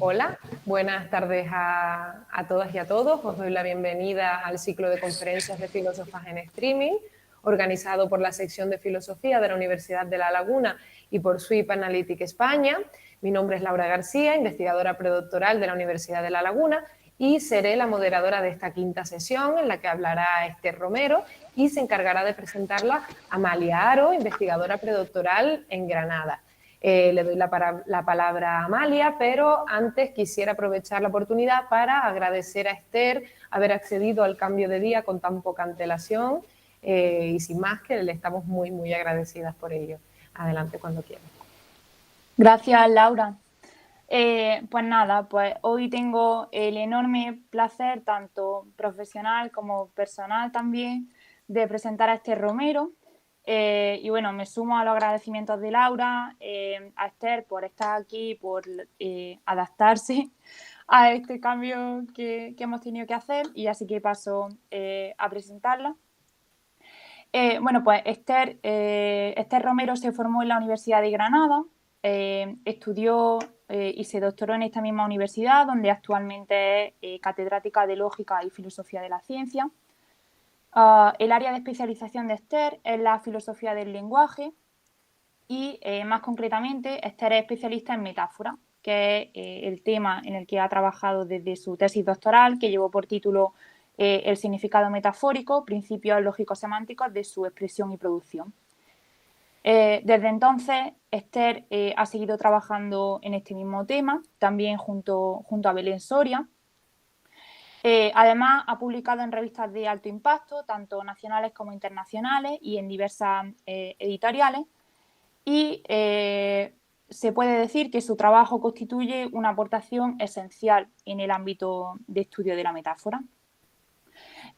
Hola, buenas tardes a todas y a todos. Os doy la bienvenida al ciclo de conferencias de filósofas en streaming, organizado por la sección de Filosofía de la Universidad de La Laguna y por SWIP Analytic España. Mi nombre es Laura García, investigadora predoctoral de la Universidad de La Laguna, y seré la moderadora de esta quinta sesión, en la que hablará Esther Romero y se encargará de presentarla Amalia Aro, investigadora predoctoral en Granada. Le doy la palabra a Amalia, pero antes quisiera aprovechar la oportunidad para agradecer a Esther haber accedido al cambio de día con tan poca antelación y sin más, que le estamos muy, muy agradecidas por ello. Adelante cuando quieras. Gracias, Laura. Pues nada, pues hoy tengo el enorme placer, tanto profesional como personal también, de presentar a Esther Romero. Y bueno, me sumo a los agradecimientos de Laura, a Esther por estar aquí, por adaptarse a este cambio que hemos tenido que hacer, y así que paso a presentarla. Bueno, pues Esther Romero se formó en la Universidad de Granada, estudió y se doctoró en esta misma universidad, donde actualmente es catedrática de Lógica y Filosofía de la Ciencia. El área de especialización de Esther es la filosofía del lenguaje y, más concretamente, Esther es especialista en metáfora, que es el tema en el que ha trabajado desde su tesis doctoral, que llevó por título El significado metafórico, principios lógico-semánticos de su expresión y producción. Desde entonces, Esther ha seguido trabajando en este mismo tema, también junto a Belén Soria. Además, ha publicado en revistas de alto impacto, tanto nacionales como internacionales, y en diversas editoriales. Y se puede decir que su trabajo constituye una aportación esencial en el ámbito de estudio de la metáfora.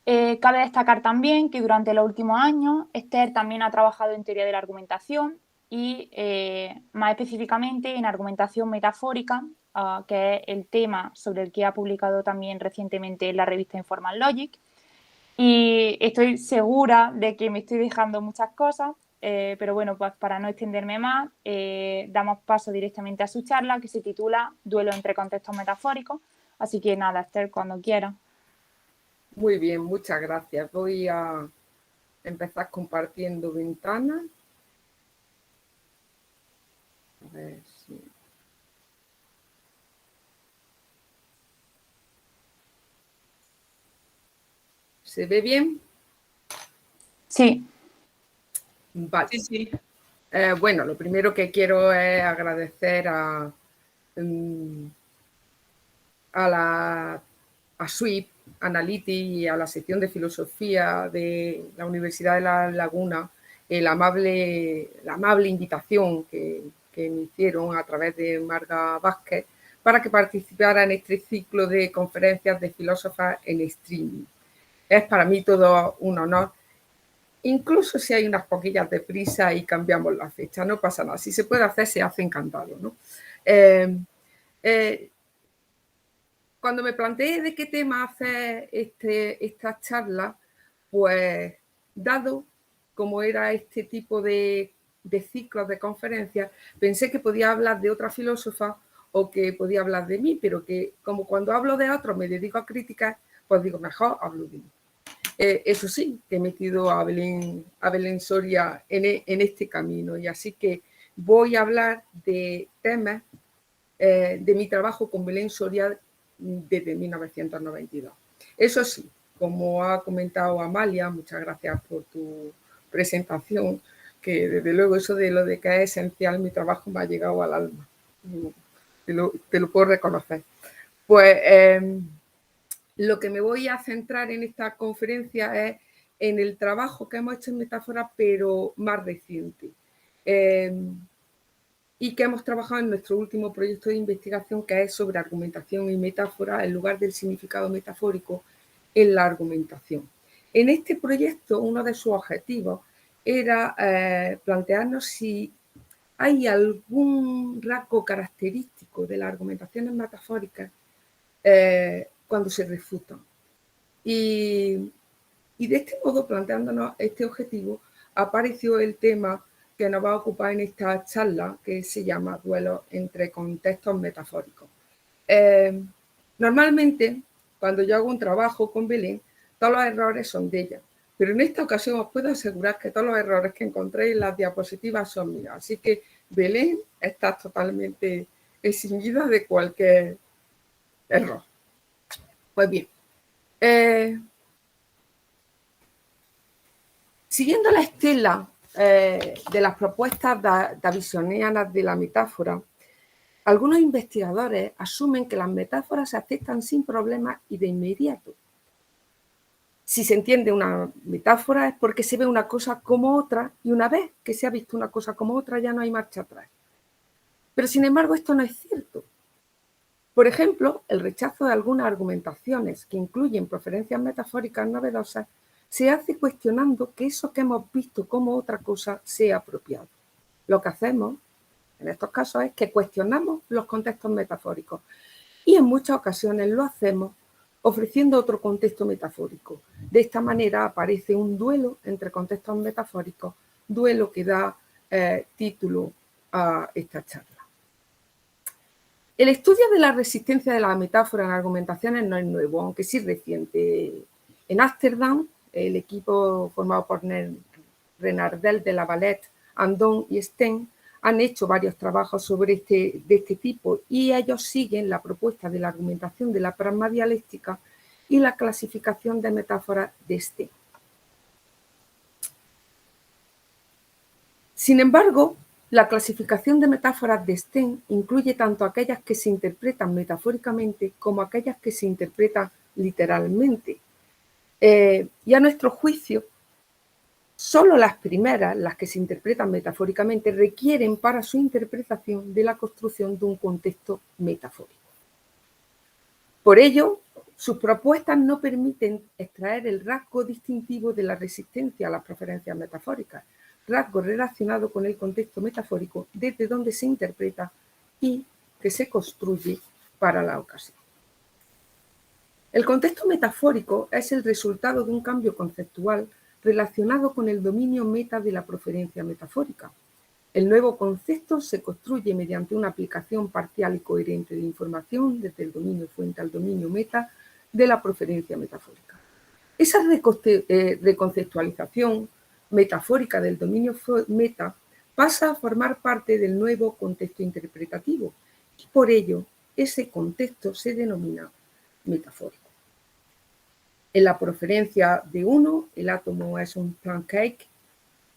Cabe destacar también que durante los últimos años Esther también ha trabajado en teoría de la argumentación y más específicamente en argumentación metafórica, que es el tema sobre el que ha publicado también recientemente en la revista Informal Logic. Y estoy segura de que me estoy dejando muchas cosas, pero bueno, pues para no extenderme más, damos paso directamente a su charla, que se titula Duelo entre contextos metafóricos. Así que nada, Esther, cuando quieras. Muy bien, muchas gracias. Voy a empezar compartiendo ventana. A ver si... ¿Se ve bien? Sí. Vale. Sí. Bueno, lo primero que quiero es agradecer a SWIP Analytic y a la sección de filosofía de la Universidad de La Laguna la amable invitación que me hicieron a través de Marga Vázquez para que participara en este ciclo de conferencias de filósofas en streaming. Es para mí todo un honor, incluso si hay unas poquillas de prisa y cambiamos la fecha, no pasa nada. Si se puede hacer, se hace encantado, ¿no? Cuando me planteé de qué tema hacer esta charla, pues dado como era este tipo de ciclos de conferencias, pensé que podía hablar de otra filósofa o que podía hablar de mí, pero que como cuando hablo de otros me dedico a criticar, pues digo, mejor hablo de mí. Eso sí, que he metido a Belén Soria en este camino, y así que voy a hablar de temas de mi trabajo con Belén Soria desde 1992. Eso sí, como ha comentado Amalia, muchas gracias por tu presentación, que desde luego eso de lo de que es esencial mi trabajo me ha llegado al alma, te lo puedo reconocer. Pues lo que me voy a centrar en esta conferencia es en el trabajo que hemos hecho en metáfora, pero más reciente. Y que hemos trabajado en nuestro último proyecto de investigación, que es sobre argumentación y metáfora en lugar del significado metafórico en la argumentación. En este proyecto, uno de sus objetivos era plantearnos si hay algún rasgo característico de las argumentaciones metafóricas cuando se refutan. Y de este modo, planteándonos este objetivo, apareció el tema que nos va a ocupar en esta charla, que se llama Duelo entre contextos metafóricos. Normalmente, cuando yo hago un trabajo con Belén, todos los errores son de ella. Pero en esta ocasión os puedo asegurar que todos los errores que encontréis en las diapositivas son míos. Así que Belén está totalmente eximida de cualquier error. Pues bien, siguiendo la estela de las propuestas davisonianas de la metáfora, algunos investigadores asumen que las metáforas se aceptan sin problemas y de inmediato. Si se entiende una metáfora es porque se ve una cosa como otra y una vez que se ha visto una cosa como otra ya no hay marcha atrás. Pero sin embargo esto no es cierto. Por ejemplo, el rechazo de algunas argumentaciones que incluyen preferencias metafóricas novedosas se hace cuestionando que eso que hemos visto como otra cosa sea apropiado. Lo que hacemos en estos casos es que cuestionamos los contextos metafóricos y en muchas ocasiones lo hacemos ofreciendo otro contexto metafórico. De esta manera aparece un duelo entre contextos metafóricos, duelo que da título a esta charla. El estudio de la resistencia de la metáfora en argumentaciones no es nuevo, aunque sí reciente. En Ámsterdam, el equipo formado por Renardel de la Valette, Andon y Sten han hecho varios trabajos sobre de este tipo y ellos siguen la propuesta de la argumentación de la pragmadialéctica y la clasificación de metáforas de Sten. Sin embargo, la clasificación de metáforas de Sten incluye tanto aquellas que se interpretan metafóricamente como aquellas que se interpretan literalmente. Y a nuestro juicio, solo las primeras, las que se interpretan metafóricamente, requieren para su interpretación de la construcción de un contexto metafórico. Por ello, sus propuestas no permiten extraer el rasgo distintivo de la resistencia a las preferencias metafóricas, rasgo relacionado con el contexto metafórico desde donde se interpreta y que se construye para la ocasión. El contexto metafórico es el resultado de un cambio conceptual relacionado con el dominio meta de la proferencia metafórica. El nuevo concepto se construye mediante una aplicación parcial y coherente de información desde el dominio fuente al dominio meta de la proferencia metafórica. Esa reconceptualización metafórica del dominio meta pasa a formar parte del nuevo contexto interpretativo y por ello ese contexto se denomina metafórico. En la proferencia de uno, el átomo es un pancake,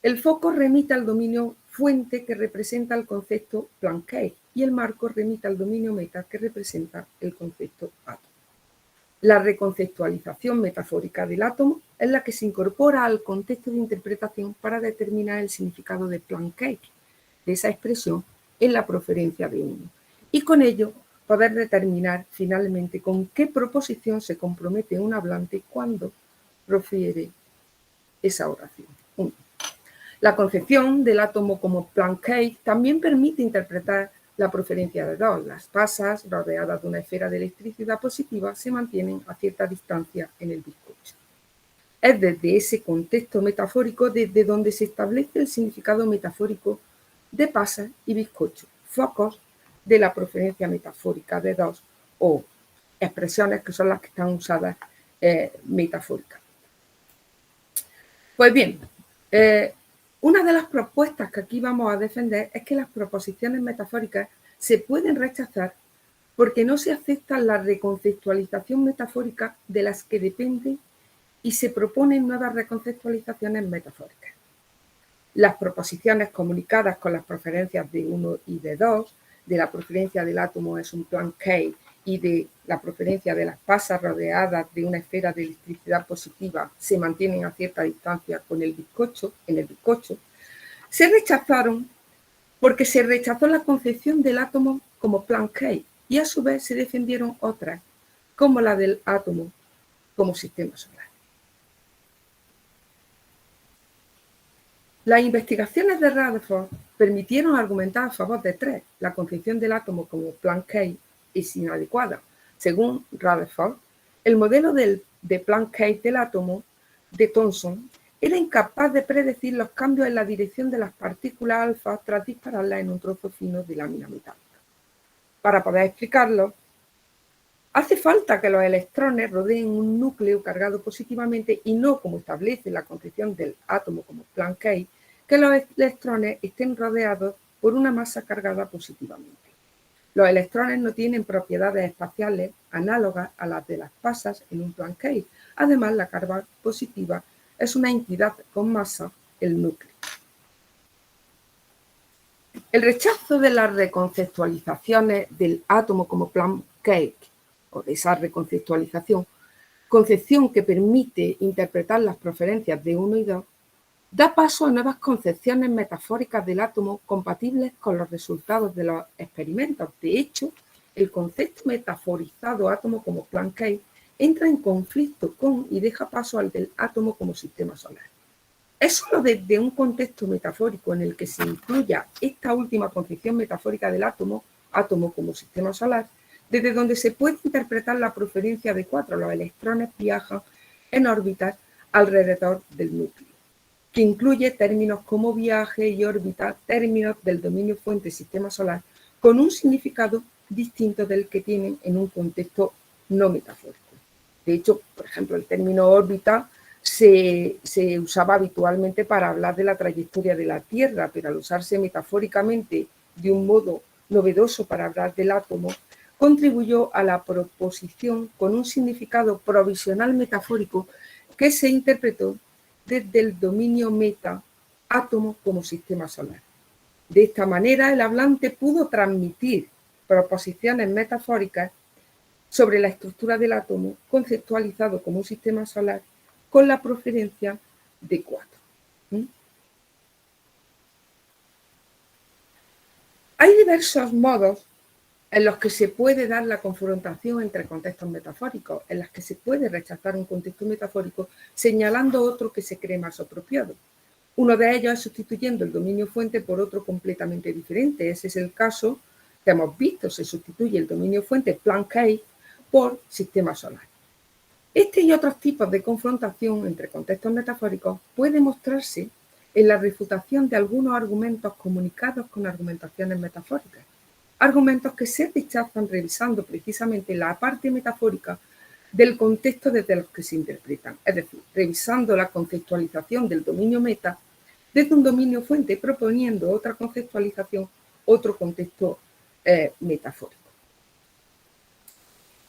el foco remite al dominio fuente que representa el concepto pancake y el marco remite al dominio meta que representa el concepto átomo. La reconceptualización metafórica del átomo es la que se incorpora al contexto de interpretación para determinar el significado de pancake, de esa expresión en la proferencia de uno, y con ello poder determinar finalmente con qué proposición se compromete un hablante cuando profiere esa oración. La concepción del átomo como pancake también permite interpretar la proferencia de dos. Las pasas, rodeadas de una esfera de electricidad positiva, se mantienen a cierta distancia en el bizcocho. Es desde ese contexto metafórico desde donde se establece el significado metafórico de pasas y bizcocho, focos de la proferencia metafórica de dos o expresiones que son las que están usadas metafóricamente. Pues bien, una de las propuestas que aquí vamos a defender es que las proposiciones metafóricas se pueden rechazar porque no se acepta la reconceptualización metafórica de las que depende y se proponen nuevas reconceptualizaciones metafóricas. Las proposiciones comunicadas con las preferencias de 1 y de 2, de la preferencia del átomo es un pancake y de la preferencia de las pasas rodeadas de una esfera de electricidad positiva se mantienen a cierta distancia con el bizcocho, se rechazaron porque se rechazó la concepción del átomo como pancake y a su vez se defendieron otras, como la del átomo como sistema solar. Las investigaciones de Rutherford permitieron argumentar a favor de tres. La concepción del átomo como pancake es inadecuada. Según Rutherford, el modelo de pancake del átomo de Thomson era incapaz de predecir los cambios en la dirección de las partículas alfa tras dispararlas en un trozo fino de lámina metálica. Para poder explicarlo, Hace falta que los electrones rodeen un núcleo cargado positivamente y no, como establece la concepción del átomo como Planck, que los electrones estén rodeados por una masa cargada positivamente. Los electrones no tienen propiedades espaciales análogas a las de las masas en un Planck. Además, la carga positiva es una entidad con masa, el núcleo. El rechazo de las reconceptualizaciones del átomo como Planck, o de esa reconceptualización, concepción que permite interpretar las proferencias de 1 y 2, da paso a nuevas concepciones metafóricas del átomo compatibles con los resultados de los experimentos. De hecho, el concepto metaforizado átomo como Planck entra en conflicto con y deja paso al del átomo como sistema solar. Es solo desde un contexto metafórico en el que se incluya esta última concepción metafórica del átomo, átomo como sistema solar, desde donde se puede interpretar la proferencia de 4. Los electrones viajan en órbitas alrededor del núcleo, que incluye términos como viaje y órbita, términos del dominio fuente sistema solar, con un significado distinto del que tienen en un contexto no metafórico. De hecho, por ejemplo, el término órbita se usaba habitualmente para hablar de la trayectoria de la Tierra, pero al usarse metafóricamente de un modo novedoso para hablar del átomo, contribuyó a la proposición con un significado provisional metafórico que se interpretó desde el dominio meta, átomo como sistema solar. De esta manera, el hablante pudo transmitir proposiciones metafóricas sobre la estructura del átomo conceptualizado como un sistema solar con la proferencia de 4. Hay diversos modos en los que se puede dar la confrontación entre contextos metafóricos, en los que se puede rechazar un contexto metafórico señalando otro que se cree más apropiado. Uno de ellos es sustituyendo el dominio fuente por otro completamente diferente. Ese es el caso que hemos visto, se sustituye el dominio fuente Planck por sistema solar. Este y otros tipos de confrontación entre contextos metafóricos puede mostrarse en la refutación de algunos argumentos comunicados con argumentaciones metafóricas. Argumentos que se rechazan revisando precisamente la parte metafórica del contexto desde los que se interpretan, es decir, revisando la conceptualización del dominio meta desde un dominio fuente, proponiendo otra conceptualización, otro contexto metafórico.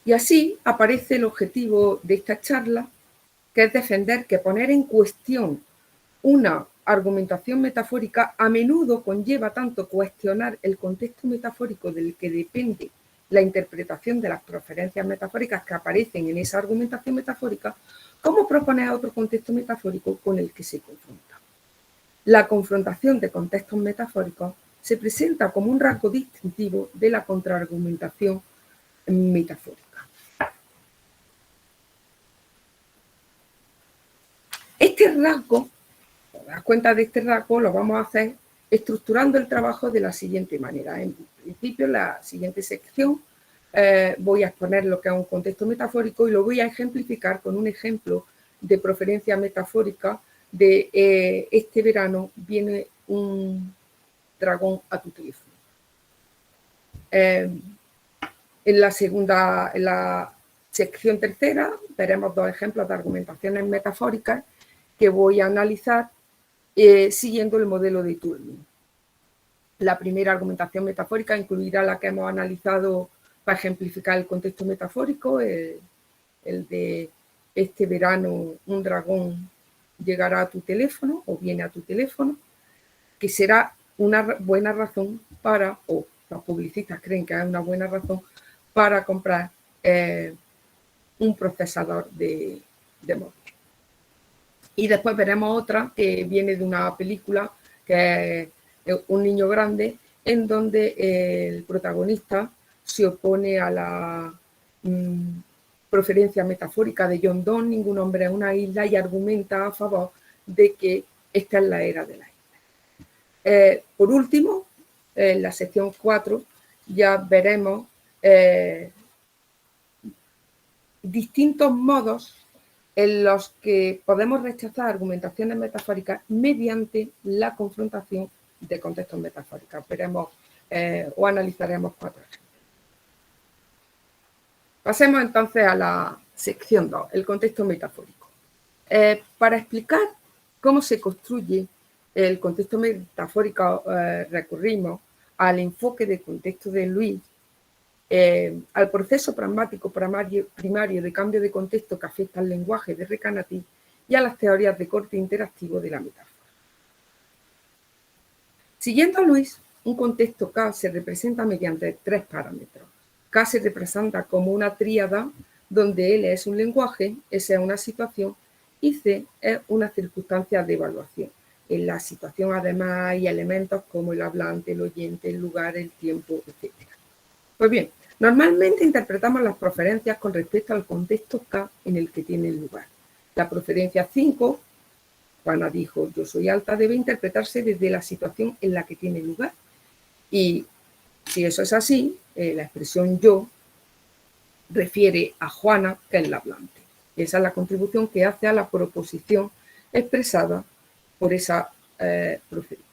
Y así aparece el objetivo de esta charla, que es defender que poner en cuestión una argumentación metafórica a menudo conlleva tanto cuestionar el contexto metafórico del que depende la interpretación de las proferencias metafóricas que aparecen en esa argumentación metafórica, como proponer otro contexto metafórico con el que se confronta. La confrontación de contextos metafóricos se presenta como un rasgo distintivo de la contraargumentación metafórica. Este rasgo, para dar cuenta de este rasgo, lo vamos a hacer estructurando el trabajo de la siguiente manera. En principio, en la siguiente sección voy a exponer lo que es un contexto metafórico y lo voy a ejemplificar con un ejemplo de proferencia metafórica de este verano viene un dragón a tu teléfono. En la sección tercera veremos dos ejemplos de argumentaciones metafóricas que voy a analizar siguiendo el modelo de Turing. La primera argumentación metafórica incluirá la que hemos analizado para ejemplificar el contexto metafórico, el de este verano un dragón llegará a tu teléfono o viene a tu teléfono, que será una buena razón para, o los publicistas creen que es una buena razón para comprar un procesador de móvil. Y después veremos otra que viene de una película que es Un niño grande, en donde el protagonista se opone a la proferencia metafórica de John Donne, ningún hombre es una isla, y argumenta a favor de que esta es la era de la isla. Por último, en la sección 4 ya veremos distintos modos en los que podemos rechazar argumentaciones metafóricas mediante la confrontación de contextos metafóricos. Veremos o analizaremos 4 ejemplos. Pasemos entonces a la sección 2, el contexto metafórico. Para explicar cómo se construye el contexto metafórico, recurrimos al enfoque de contexto de Luis, al proceso pragmático primario de cambio de contexto que afecta al lenguaje de Recanati y a las teorías de corte interactivo de la metáfora. Siguiendo a Luis, un contexto K se representa mediante 3 parámetros. K se representa como una tríada donde L es un lenguaje, S es una situación y C es una circunstancia de evaluación. En la situación además hay elementos como el hablante, el oyente, el lugar, el tiempo, etc. Pues bien, normalmente interpretamos las proferencias con respecto al contexto K en el que tienen lugar. La proferencia 5, Juana dijo yo soy alta, debe interpretarse desde la situación en la que tiene lugar. Y si eso es así, la expresión yo refiere a Juana, que es la hablante. Esa es la contribución que hace a la proposición expresada por esa proferencia.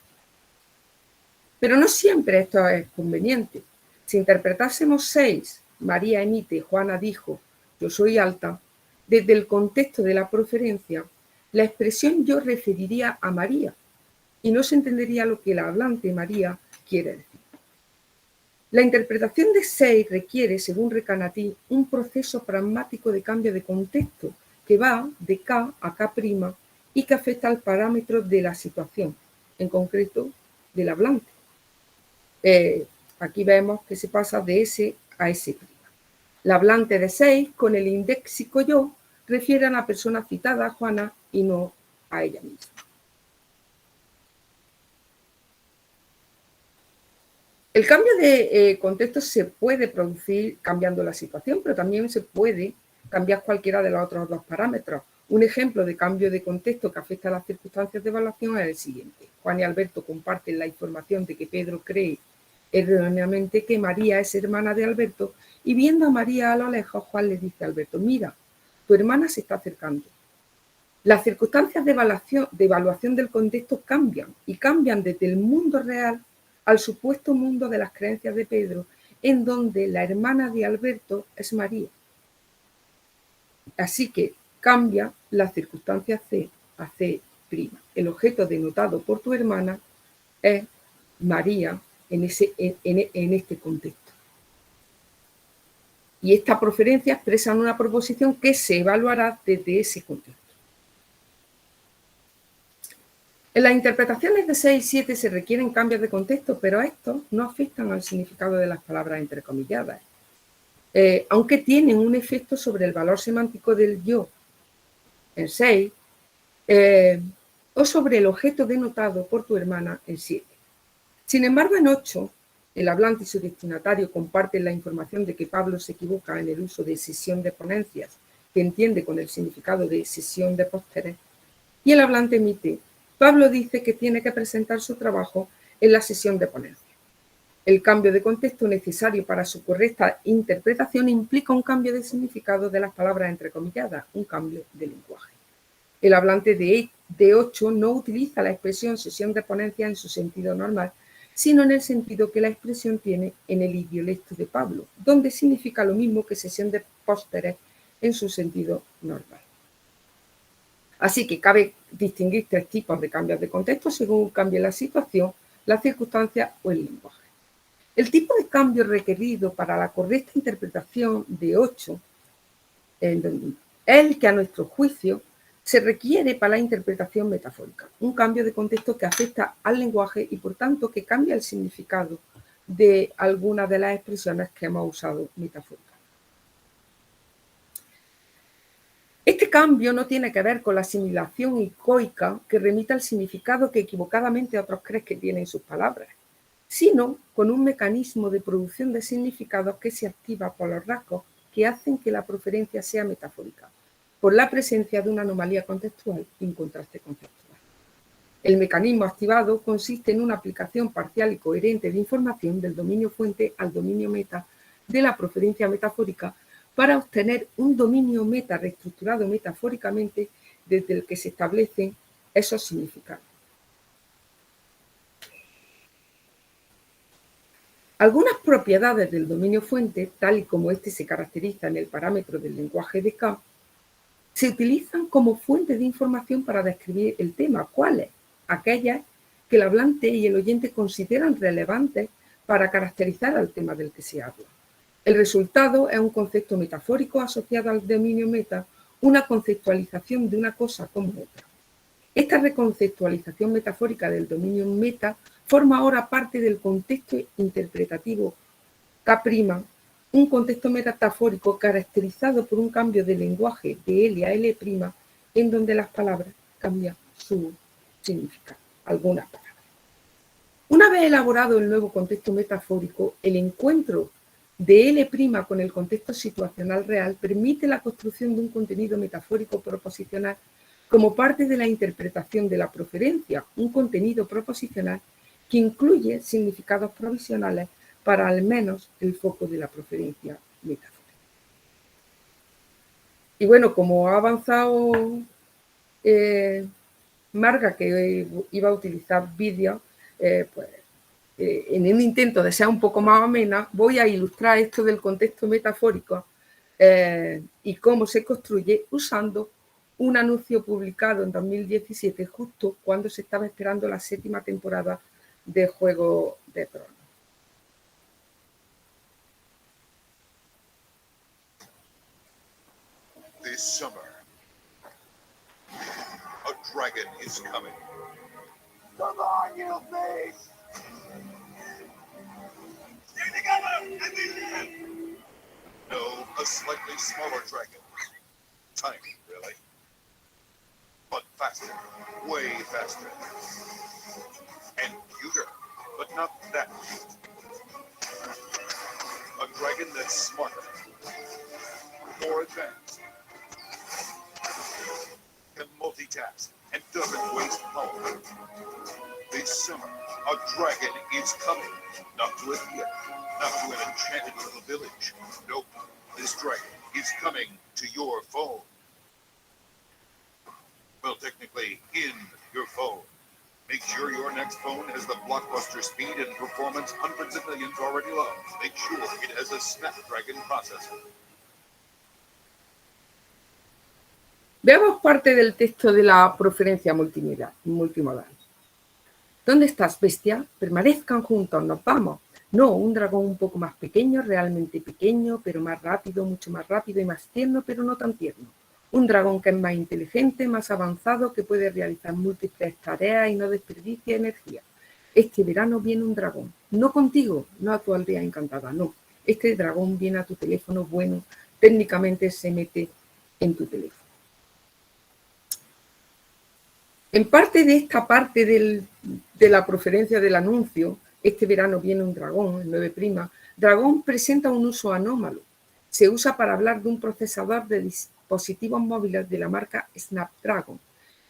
Pero no siempre esto es conveniente. Si interpretásemos 6, María emite, Juana dijo, yo soy alta, desde el contexto de la proferencia, la expresión yo referiría a María y no se entendería lo que la hablante María quiere decir. La interpretación de 6 requiere, según Recanati, un proceso pragmático de cambio de contexto que va de K a K' y que afecta al parámetro de la situación, en concreto del hablante. Aquí vemos que se pasa de S a S'. La hablante de 6 con el indéxico yo refiere a la persona citada, Juana, y no a ella misma. El cambio de contexto se puede producir cambiando la situación, pero también se puede cambiar cualquiera de los otros 2 parámetros. Un ejemplo de cambio de contexto que afecta a las circunstancias de evaluación es el siguiente. Juan y Alberto comparten la información de que Pedro cree erróneamente que María es hermana de Alberto y viendo a María a lo lejos, Juan le dice a Alberto, mira, tu hermana se está acercando. Las circunstancias de evaluación del contexto cambian y cambian desde el mundo real al supuesto mundo de las creencias de Pedro, en donde la hermana de Alberto es María. Así que cambia la circunstancia C a C'. El objeto denotado por tu hermana es María en este contexto. Y esta proferencia expresa una proposición que se evaluará desde ese contexto. En las interpretaciones de 6 y 7 se requieren cambios de contexto, pero estos no afectan al significado de las palabras entrecomilladas, aunque tienen un efecto sobre el valor semántico del yo en 6 o sobre el objeto denotado por tu hermana en 7. Sin embargo, en 8, el hablante y su destinatario comparten la información de que Pablo se equivoca en el uso de sesión de ponencias, que entiende con el significado de sesión de pósteres, y el hablante emite, Pablo dice que tiene que presentar su trabajo en la sesión de ponencia. El cambio de contexto necesario para su correcta interpretación implica un cambio de significado de las palabras entrecomilladas, un cambio de lenguaje. El hablante de 8 no utiliza la expresión sesión de ponencia en su sentido normal, sino en el sentido que la expresión tiene en el idiolecto de Pablo, donde significa lo mismo que sesión de pósteres en su sentido normal. Así que cabe distinguir 3 tipos de cambios de contexto según cambie la situación, la circunstancia o el lenguaje. El tipo de cambio requerido para la correcta interpretación de 8 es el que a nuestro juicio se requiere para la interpretación metafórica, un cambio de contexto que afecta al lenguaje y por tanto que cambia el significado de algunas de las expresiones que hemos usado metafóricamente. Este cambio no tiene que ver con la asimilación incoica que remite al significado que equivocadamente otros creen que tienen sus palabras, sino con un mecanismo de producción de significados que se activa por los rasgos que hacen que la proferencia sea metafórica, por la presencia de una anomalía contextual y un contraste conceptual. El mecanismo activado consiste en una aplicación parcial y coherente de información del dominio fuente al dominio meta de la proferencia metafórica para obtener un dominio meta reestructurado metafóricamente desde el que se establecen esos significados. Algunas propiedades del dominio fuente, tal y como este se caracteriza en el parámetro del lenguaje de K, se utilizan como fuente de información para describir el tema. ¿Cuáles? Aquellas que el hablante y el oyente consideran relevantes para caracterizar al tema del que se habla. El resultado es un concepto metafórico asociado al dominio meta, una conceptualización de una cosa como otra. Esta reconceptualización metafórica del dominio meta forma ahora parte del contexto interpretativo K', un contexto metafórico caracterizado por un cambio de lenguaje de L a L', en donde las palabras cambian su significado, algunas palabras. Una vez elaborado el nuevo contexto metafórico, el encuentro de L' con el contexto situacional real permite la construcción de un contenido metafórico proposicional como parte de la interpretación de la proferencia, un contenido proposicional que incluye significados provisionales para al menos el foco de la proferencia metafórica. Y bueno, como ha avanzado Marga, que iba a utilizar vídeos, pues en un intento de ser un poco más amena, voy a ilustrar esto del contexto metafórico y cómo se construye usando un anuncio publicado en 2017, justo cuando se estaba esperando la 7ª temporada de Juego de Tronos. This summer, a dragon is coming. Come on, you face! Stay together and be here! No, a slightly smaller dragon. Tiny, really. But faster. Way faster. And cuter, but not that cute. A dragon that's smarter. More advanced. Can multitask and doesn't waste power. This summer, a dragon is coming. Not to a theater, not to an enchanted little village. Nope, this dragon is coming to your phone. Well, technically, in your phone. Make sure your next phone has the blockbuster speed and performance hundreds of millions already love. Make sure it has a Snapdragon processor. Veamos parte del texto de la proferencia multimodal. ¿Dónde estás, bestia? Permanezcan juntos, nos vamos. No, un dragón un poco más pequeño, realmente pequeño, pero más rápido, mucho más rápido y más tierno, pero no tan tierno. Un dragón que es más inteligente, más avanzado, que puede realizar múltiples tareas y no desperdicia energía. Este verano viene un dragón. No contigo, no a tu aldea encantada, no. Este dragón viene a tu teléfono bueno, técnicamente se mete en tu teléfono. En parte de esta parte de la proferencia del anuncio, este verano viene un dragón, el 9', dragón presenta un uso anómalo. Se usa para hablar de un procesador de dispositivos móviles de la marca Snapdragon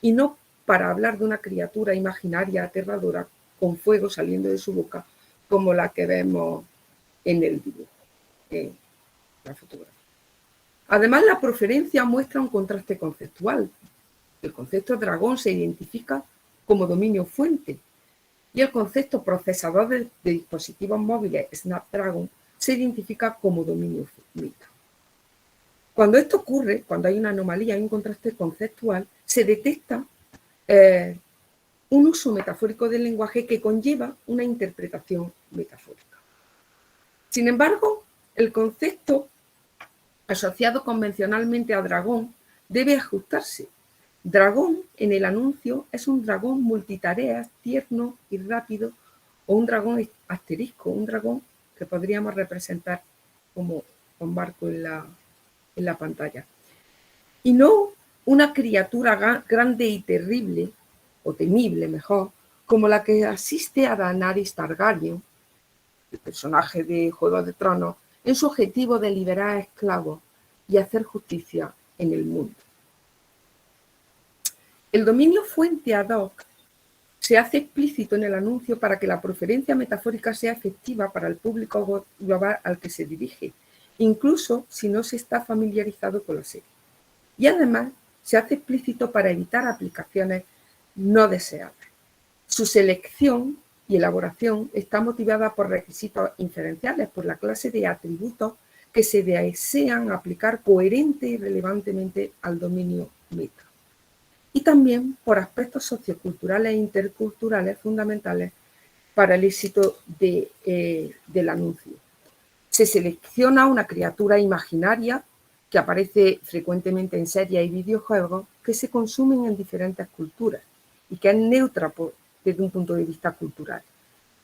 y no para hablar de una criatura imaginaria aterradora con fuego saliendo de su boca como la que vemos en el dibujo, en la fotografía. Además, la proferencia muestra un contraste conceptual. El concepto dragón se identifica como dominio fuente y el concepto procesador de dispositivos móviles Snapdragon se identifica como dominio meta. Cuando esto ocurre, cuando hay una anomalía, hay un contraste conceptual, se detecta un uso metafórico del lenguaje que conlleva una interpretación metafórica. Sin embargo, el concepto asociado convencionalmente a dragón debe ajustarse. Dragón en el anuncio es un dragón multitareas, tierno y rápido, o un dragón asterisco, un dragón que podríamos representar como con marco en la pantalla. Y no una criatura grande y terrible, o temible mejor, como la que asiste a Daenerys Targaryen, el personaje de Juego de Tronos, en su objetivo de liberar a esclavos y hacer justicia en el mundo. El dominio fuente ad hoc se hace explícito en el anuncio para que la proferencia metafórica sea efectiva para el público global al que se dirige, incluso si no se está familiarizado con la serie. Y además se hace explícito para evitar aplicaciones no deseables. Su selección y elaboración está motivada por requisitos inferenciales, por la clase de atributos que se desean aplicar coherente y relevantemente al dominio meta. Y también por aspectos socioculturales e interculturales fundamentales para el éxito del anuncio. Se selecciona una criatura imaginaria que aparece frecuentemente en series y videojuegos que se consumen en diferentes culturas y que es neutra desde un punto de vista cultural.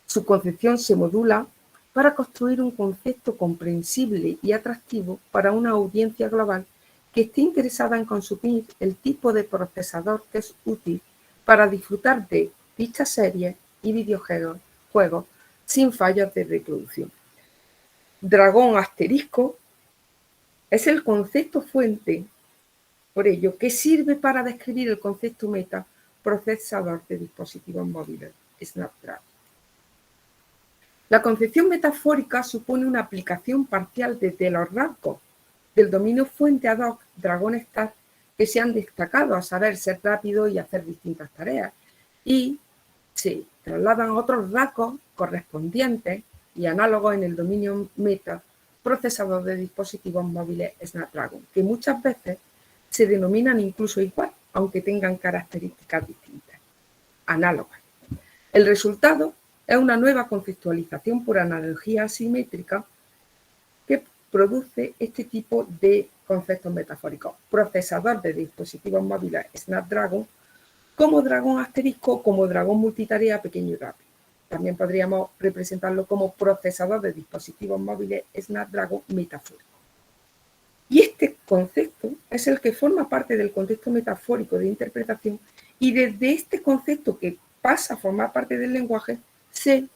Su concepción se modula para construir un concepto comprensible y atractivo para una audiencia global que esté interesada en consumir el tipo de procesador que es útil para disfrutar de dichas series y videojuegos sin fallos de reproducción. Dragón asterisco es el concepto fuente, por ello, que sirve para describir el concepto meta procesador de dispositivos móviles Snapdragon. La concepción metafórica supone una aplicación parcial desde los rasgos del dominio fuente ad hoc Dragon Star que se han destacado, a saber, ser rápido y hacer distintas tareas, y se trasladan otros rasgos correspondientes y análogos en el dominio meta procesador de dispositivos móviles Snapdragon, que muchas veces se denominan incluso igual, aunque tengan características distintas, análogas. El resultado es una nueva conceptualización por analogía asimétrica que produce este tipo de conceptos metafóricos. Procesador de dispositivos móviles Snapdragon, como dragón asterisco, como dragón multitarea pequeño y rápido. También podríamos representarlo como procesador de dispositivos móviles Snapdragon metafórico. Y este concepto es el que forma parte del contexto metafórico de interpretación, y desde este concepto que pasa a formar parte del lenguaje se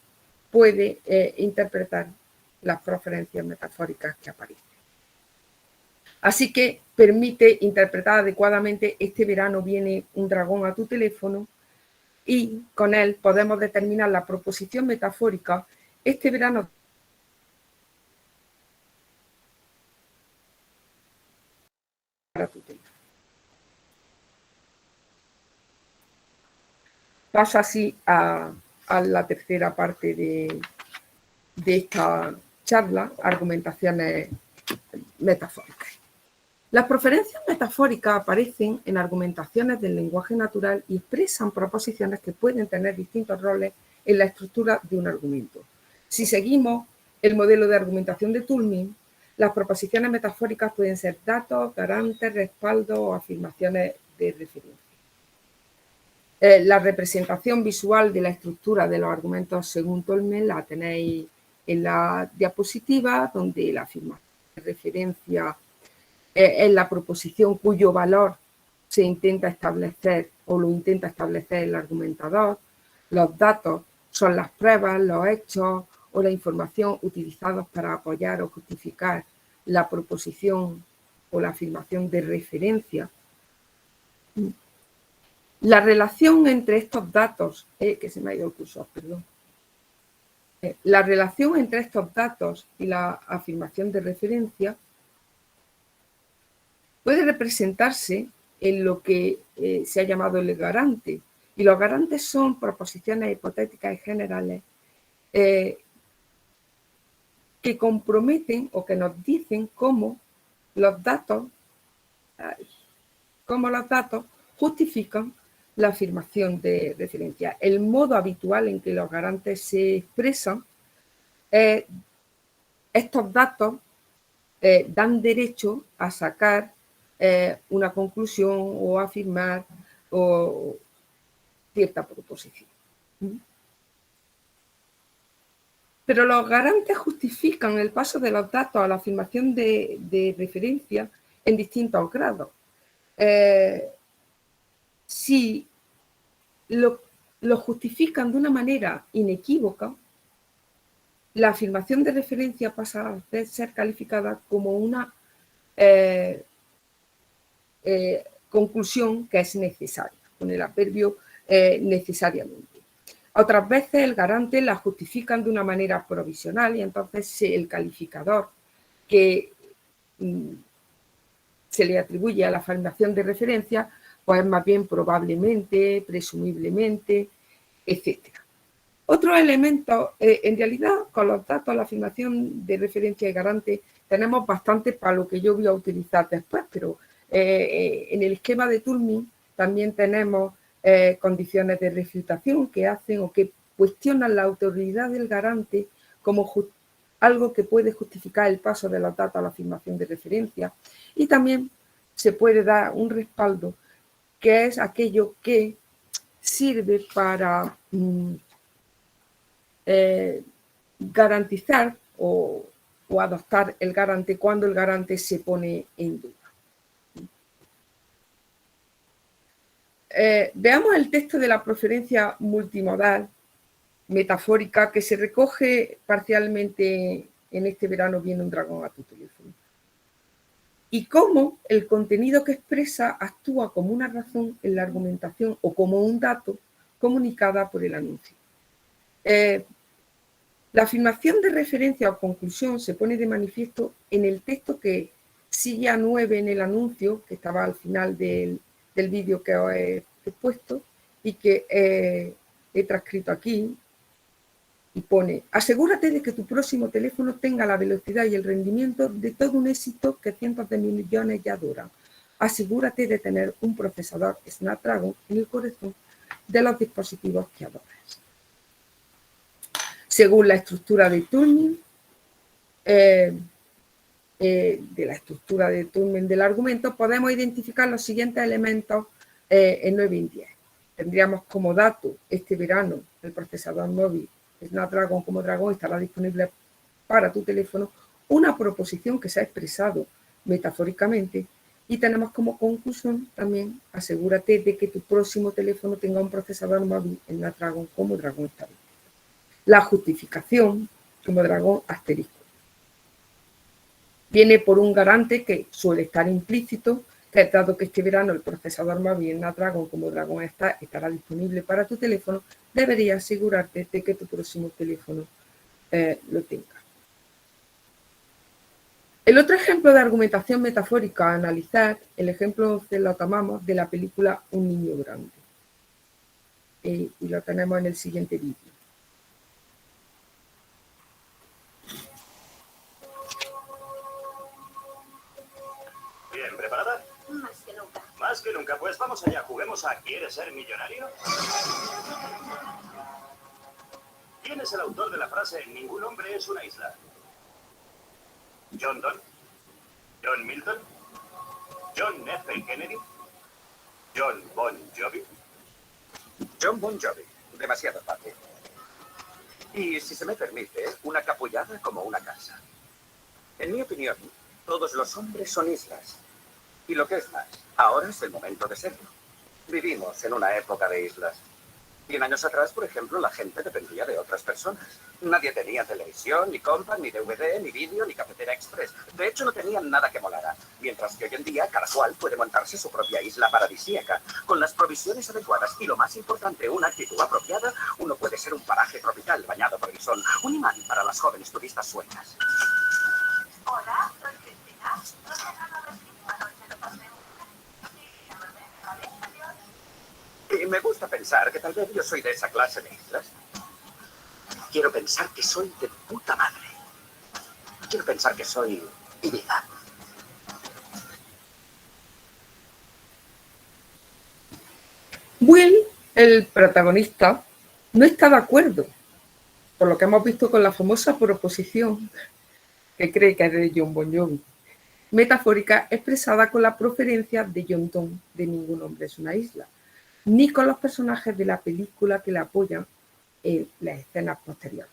puede interpretar las preferencias metafóricas que aparecen. Así que permite interpretar adecuadamente: este verano viene un dragón a tu teléfono, y con él podemos determinar la proposición metafórica: este verano para tu teléfono. Paso así a la tercera parte de esta charla, argumentaciones metafóricas. Las preferencias metafóricas aparecen en argumentaciones del lenguaje natural y expresan proposiciones que pueden tener distintos roles en la estructura de un argumento. Si seguimos el modelo de argumentación de Turing, las proposiciones metafóricas pueden ser datos, garantes, respaldos o afirmaciones de referencia. La representación visual de la estructura de los argumentos según Tolman la tenéis en la diapositiva, donde la afirmación de referencia es la proposición cuyo valor se intenta establecer o lo intenta establecer el argumentador. Los datos son las pruebas, los hechos o la información utilizados para apoyar o justificar la proposición o la afirmación de referencia. La relación entre estos datos, que se me ha ido el cursor, perdón. La relación entre estos datos y la afirmación de referencia puede representarse en lo que se ha llamado el garante. Y los garantes son proposiciones hipotéticas y generales que comprometen o que nos dicen cómo los datos justifican la afirmación de referencia. El modo habitual en que los garantes se expresan, estos datos dan derecho a sacar una conclusión o afirmar cierta proposición. Pero los garantes justifican el paso de los datos a la afirmación de referencia en distintos grados. Si lo justifican de una manera inequívoca, la afirmación de referencia pasa a ser calificada como una conclusión que es necesaria, con el adverbio necesariamente. Otras veces el garante la justifican de una manera provisional y entonces el calificador que se le atribuye a la afirmación de referencia pues más bien probablemente, presumiblemente, etc. Otros elementos, en realidad, con los datos, la afirmación de referencia y garante, tenemos bastante para lo que yo voy a utilizar después, pero en el esquema de Turing también tenemos condiciones de refutación que hacen o que cuestionan la autoridad del garante como algo que puede justificar el paso de los datos a la afirmación de referencia. Y también se puede dar un respaldo, que es aquello que sirve para garantizar o adoptar el garante cuando el garante se pone en duda. Veamos el texto de la proferencia multimodal metafórica que se recoge parcialmente en Este verano viene un dragón a tu teléfono. Y cómo el contenido que expresa actúa como una razón en la argumentación o como un dato comunicada por el anuncio. La afirmación de referencia o conclusión se pone de manifiesto en el texto que sigue a 9 en el anuncio, que estaba al final del vídeo que os he puesto y que he transcrito aquí, y pone: asegúrate de que tu próximo teléfono tenga la velocidad y el rendimiento de todo un éxito que cientos de millones ya adoran. Asegúrate de tener un procesador Snapdragon en el corazón de los dispositivos que adoras. Según la estructura de Turing, del argumento, podemos identificar los siguientes elementos en 9 y 10. Tendríamos como dato: este verano el procesador móvil Snapdragon como dragón estará disponible para tu teléfono, una proposición que se ha expresado metafóricamente, y tenemos como conclusión también: asegúrate de que tu próximo teléfono tenga un procesador móvil Snapdragon como dragón estable. La justificación como dragón asterisco viene por un garante que suele estar implícito, que dado que este verano el procesador móvil Snapdragon como dragón estará disponible para tu teléfono, deberías asegurarte de que tu próximo teléfono lo tenga. El otro ejemplo de argumentación metafórica a analizar, el ejemplo que lo tomamos de la película Un niño grande. Y lo tenemos en el siguiente vídeo. Bien, ¿preparada? Más que nunca. Más que nunca, pues vamos allá, juguemos a ¿Quieres ser millonario? ¿Quién es el autor de la frase "Ningún hombre es una isla"? ¿John Donne? ¿John Milton? ¿John F. Kennedy? ¿John Bon Jovi? John Bon Jovi, demasiado fácil. Y si se me permite, una capullada como una casa. En mi opinión, todos los hombres son islas. Y lo que es más, ahora es el momento de serlo. Vivimos en una época de islas. 100 años atrás, por ejemplo, la gente dependía de otras personas. Nadie tenía televisión, ni compa, ni DVD, ni vídeo, ni cafetera express. De hecho, no tenían nada que molara. Mientras que hoy en día, cada cual puede montarse su propia isla paradisíaca, con las provisiones adecuadas y, lo más importante, una actitud apropiada. Uno puede ser un paraje tropical bañado por el sol, un imán para las jóvenes turistas suecas. Hola, soy Cristina. No sé nada de ti. Anoche lo pasé Y me gusta pensar que tal vez yo soy de esa clase de islas. Quiero pensar que soy de puta madre. Quiero pensar que soy Ibiza. Will, el protagonista, no está de acuerdo, por lo que hemos visto con la famosa proposición que cree que es de John Bon Jovi, metafórica expresada con la proferencia de John Donne de "Ningún hombre es una isla", ni con los personajes de la película que la apoyan en las escenas posteriores.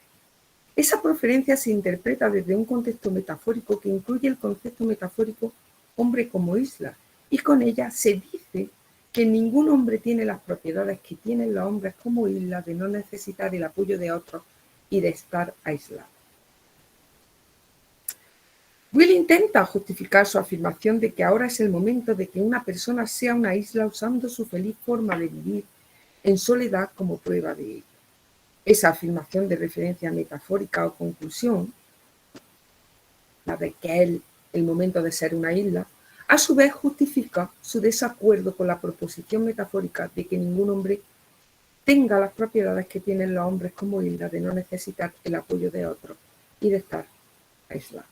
Esa proferencia se interpreta desde un contexto metafórico que incluye el concepto metafórico hombre como isla, y con ella se dice que ningún hombre tiene las propiedades que tienen los hombres como isla, de no necesitar el apoyo de otros y de estar aislado. Will intenta justificar su afirmación de que ahora es el momento de que una persona sea una isla usando su feliz forma de vivir en soledad como prueba de ello. Esa afirmación de referencia metafórica o conclusión, la de que es el momento de ser una isla, a su vez justifica su desacuerdo con la proposición metafórica de que ningún hombre tenga las propiedades que tienen los hombres como isla, de no necesitar el apoyo de otros y de estar aislados.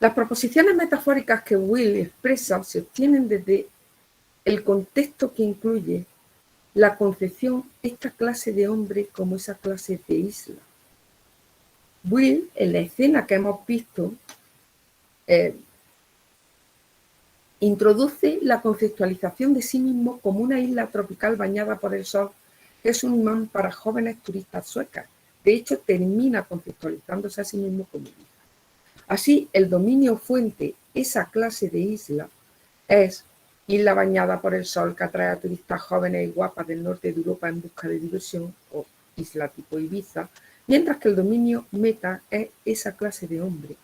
Las proposiciones metafóricas que Will expresa se obtienen desde el contexto que incluye la concepción esta clase de hombre como esa clase de isla. Will, en la escena que hemos visto, introduce la conceptualización de sí mismo como una isla tropical bañada por el sol, que es un imán para jóvenes turistas suecas. De hecho, termina conceptualizándose a sí mismo como isla. Así, el dominio fuente, esa clase de isla, es isla bañada por el sol que atrae a turistas jóvenes y guapas del norte de Europa en busca de diversión, o isla tipo Ibiza, mientras que el dominio meta es esa clase de hombre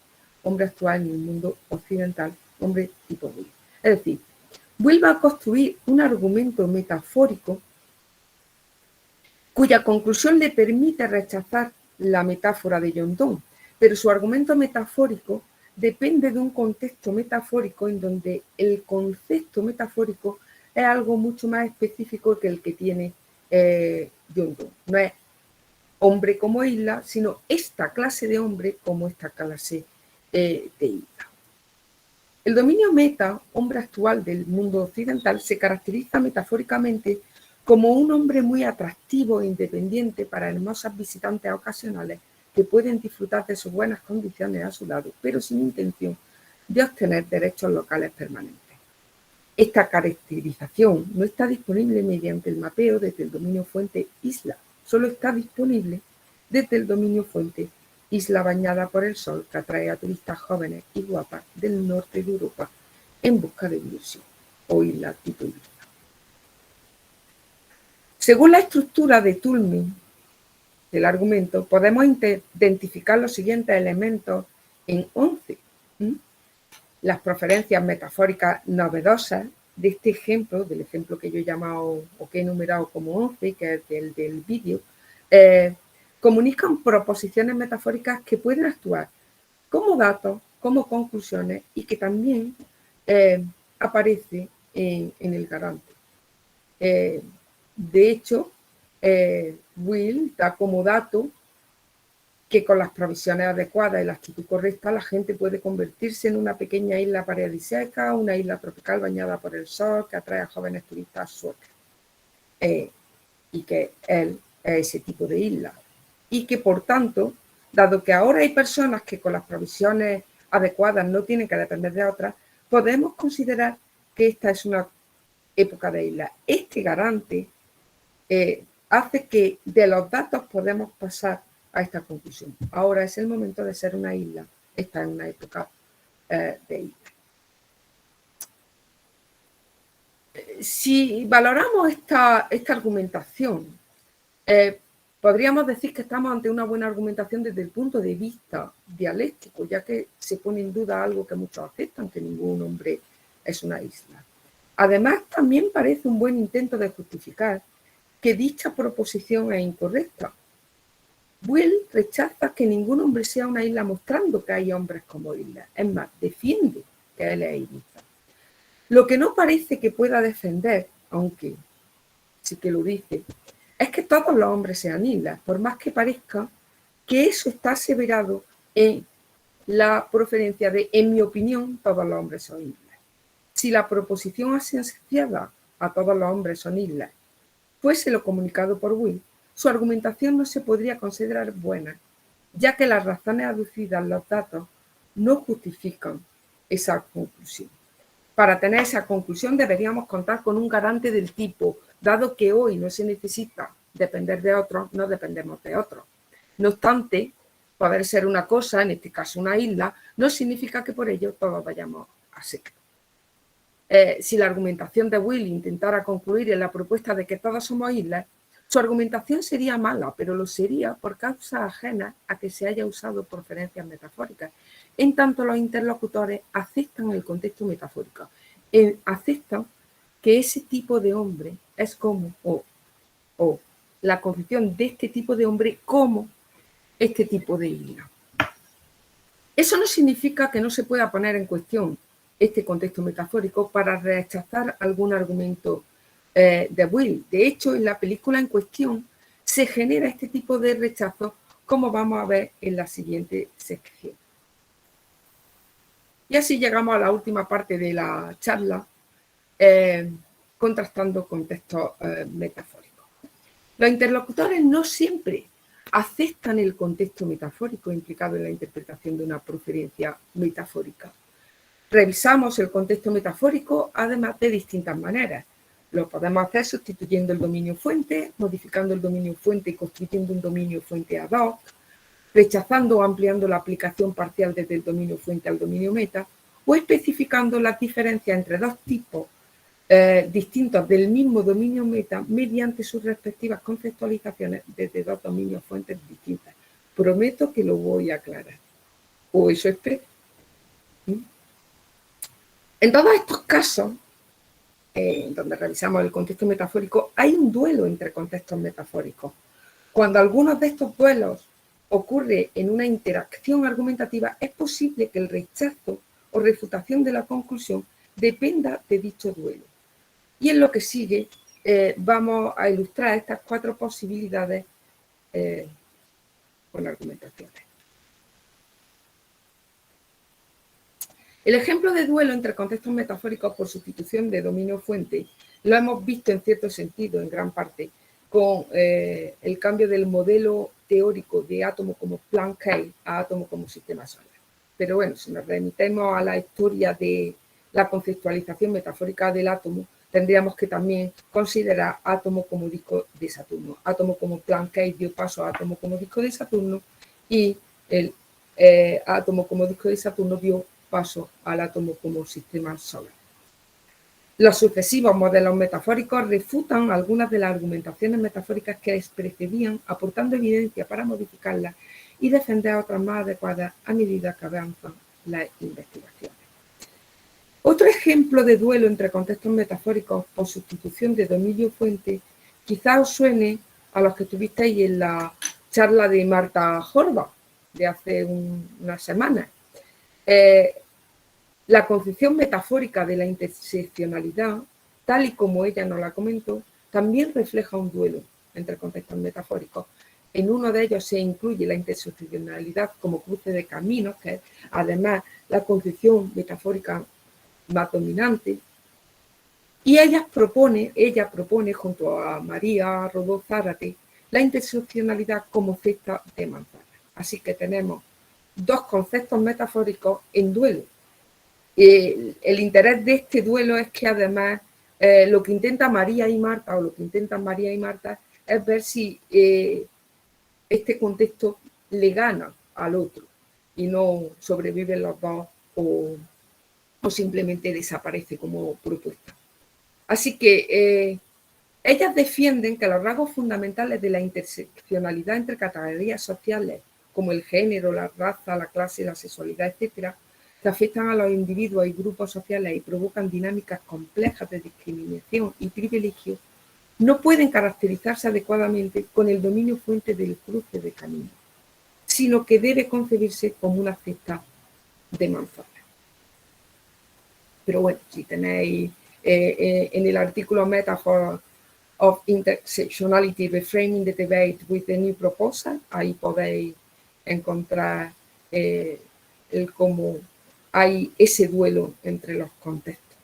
actual en el mundo occidental, hombre tipo Will. Es decir, Will va a construir un argumento metafórico cuya conclusión le permite rechazar la metáfora de John Donne, pero su argumento metafórico depende de un contexto metafórico en donde el concepto metafórico es algo mucho más específico que el que tiene John Donne. No es hombre como isla, sino esta clase de hombre como esta clase de isla. El dominio meta, hombre actual del mundo occidental, se caracteriza metafóricamente como un hombre muy atractivo e independiente para hermosas visitantes ocasionales que pueden disfrutar de sus buenas condiciones a su lado, pero sin intención de obtener derechos locales permanentes. Esta caracterización no está disponible mediante el mapeo desde el dominio fuente isla, solo está disponible desde el dominio fuente isla bañada por el sol que atrae a turistas jóvenes y guapas del norte de Europa en busca de diversión, o isla tipo Ibiza. Según la estructura de Toulmin del argumento, podemos identificar los siguientes elementos en 11. Las preferencias metafóricas novedosas de este ejemplo, del ejemplo que yo he llamado o que he enumerado como 11, que es el del vídeo, comunican proposiciones metafóricas que pueden actuar como datos, como conclusiones y que también aparece en el garante. De hecho, Will da como dato que con las provisiones adecuadas y la actitud correcta la gente puede convertirse en una pequeña isla paradisíaca, una isla tropical bañada por el sol que atrae a jóvenes turistas suecos. Y que él es ese tipo de isla. Y que por tanto, dado que ahora hay personas que con las provisiones adecuadas no tienen que depender de otras, podemos considerar que esta es una época de isla. Este garante hace que de los datos podemos pasar a esta conclusión. Ahora es el momento de ser una isla. Esta es una época de isla. Si valoramos esta argumentación, podríamos decir que estamos ante una buena argumentación desde el punto de vista dialéctico, ya que se pone en duda algo que muchos aceptan, que ningún hombre es una isla. Además, también parece un buen intento de justificar que dicha proposición es incorrecta. Will rechaza que ningún hombre sea una isla mostrando que hay hombres como islas. Es más, defiende que él es Ibiza. Lo que no parece que pueda defender, aunque sí que lo dice, es que todos los hombres sean islas, por más que parezca que eso está aseverado en la proferencia de, en mi opinión, todos los hombres son islas. Si la proposición asociada a todos los hombres son islas fuese lo comunicado por Will, su argumentación no se podría considerar buena, ya que las razones aducidas en los datos no justifican esa conclusión. Para tener esa conclusión deberíamos contar con un garante del tipo, dado que hoy no se necesita depender de otros, no dependemos de otros. No obstante, poder ser una cosa, en este caso una isla, no significa que por ello todos vayamos a ser. Si la argumentación de Will intentara concluir en la propuesta de que todos somos islas, su argumentación sería mala, pero lo sería por causas ajenas a que se haya usado preferencias metafóricas. En tanto, los interlocutores aceptan el contexto metafórico, aceptan que ese tipo de hombre es como, o la concepción de este tipo de hombre como este tipo de isla. Eso no significa que no se pueda poner en cuestión este contexto metafórico para rechazar algún argumento de Will. De hecho, en la película en cuestión se genera este tipo de rechazo, como vamos a ver en la siguiente sección. Y así llegamos a la última parte de la charla, contrastando contextos metafóricos. Los interlocutores no siempre aceptan el contexto metafórico implicado en la interpretación de una proferencia metafórica. Revisamos el contexto metafórico además de distintas maneras. Lo podemos hacer sustituyendo el dominio fuente, modificando el dominio fuente y construyendo un dominio fuente ad hoc, rechazando o ampliando la aplicación parcial desde el dominio fuente al dominio meta, o especificando las diferencias entre dos tipos distintos del mismo dominio meta mediante sus respectivas conceptualizaciones desde dos dominios fuentes distintas. Prometo que lo voy a aclarar. O eso espero. En todos estos casos, donde revisamos el contexto metafórico, hay un duelo entre contextos metafóricos. Cuando algunos de estos duelos ocurre en una interacción argumentativa, es posible que el rechazo o refutación de la conclusión dependa de dicho duelo. Y en lo que sigue vamos a ilustrar estas 4 posibilidades con argumentaciones. El ejemplo de duelo entre contextos metafóricos por sustitución de dominio fuente lo hemos visto en cierto sentido, en gran parte, con el cambio del modelo teórico de átomo como plan K a átomo como sistema solar. Pero bueno, si nos remitimos a la historia de la conceptualización metafórica del átomo, tendríamos que también considerar átomo como disco de Saturno. Átomo como plan K dio paso a átomo como disco de Saturno y el átomo como disco de Saturno dio paso al átomo como sistema solar. Los sucesivos modelos metafóricos refutan algunas de las argumentaciones metafóricas que les precedían, aportando evidencia para modificarlas y defender otras más adecuadas a medida que avanzan las investigaciones. Otro ejemplo de duelo entre contextos metafóricos por sustitución de dominio fuente quizá os suene a los que tuvisteis en la charla de Marta Horvath de hace unas semanas. La concepción metafórica de la interseccionalidad, tal y como ella nos la comentó, también refleja un duelo entre contextos metafóricos. En uno de ellos se incluye la interseccionalidad como cruce de caminos, que es además la concepción metafórica más dominante. Y ella propone junto a María Rodó Zárate, la interseccionalidad como cesta de manzana. Así que tenemos 2 conceptos metafóricos en duelo. El interés de este duelo es que además lo que intenta María y Marta, es ver si este contexto le gana al otro y no sobreviven los dos o simplemente desaparece como propuesta. Así que ellas defienden que los rasgos fundamentales de la interseccionalidad entre categorías sociales, como el género, la raza, la clase, la sexualidad, etcétera, que afectan a los individuos y grupos sociales y provocan dinámicas complejas de discriminación y privilegio, no pueden caracterizarse adecuadamente con el dominio fuente del cruce de caminos, sino que debe concebirse como una cesta de manzanas. Pero bueno, si tenéis en el artículo Metaphor of Intersectionality, Reframing the Debate with the New Proposal, ahí podéis encontrar el cómo hay ese duelo entre los contextos.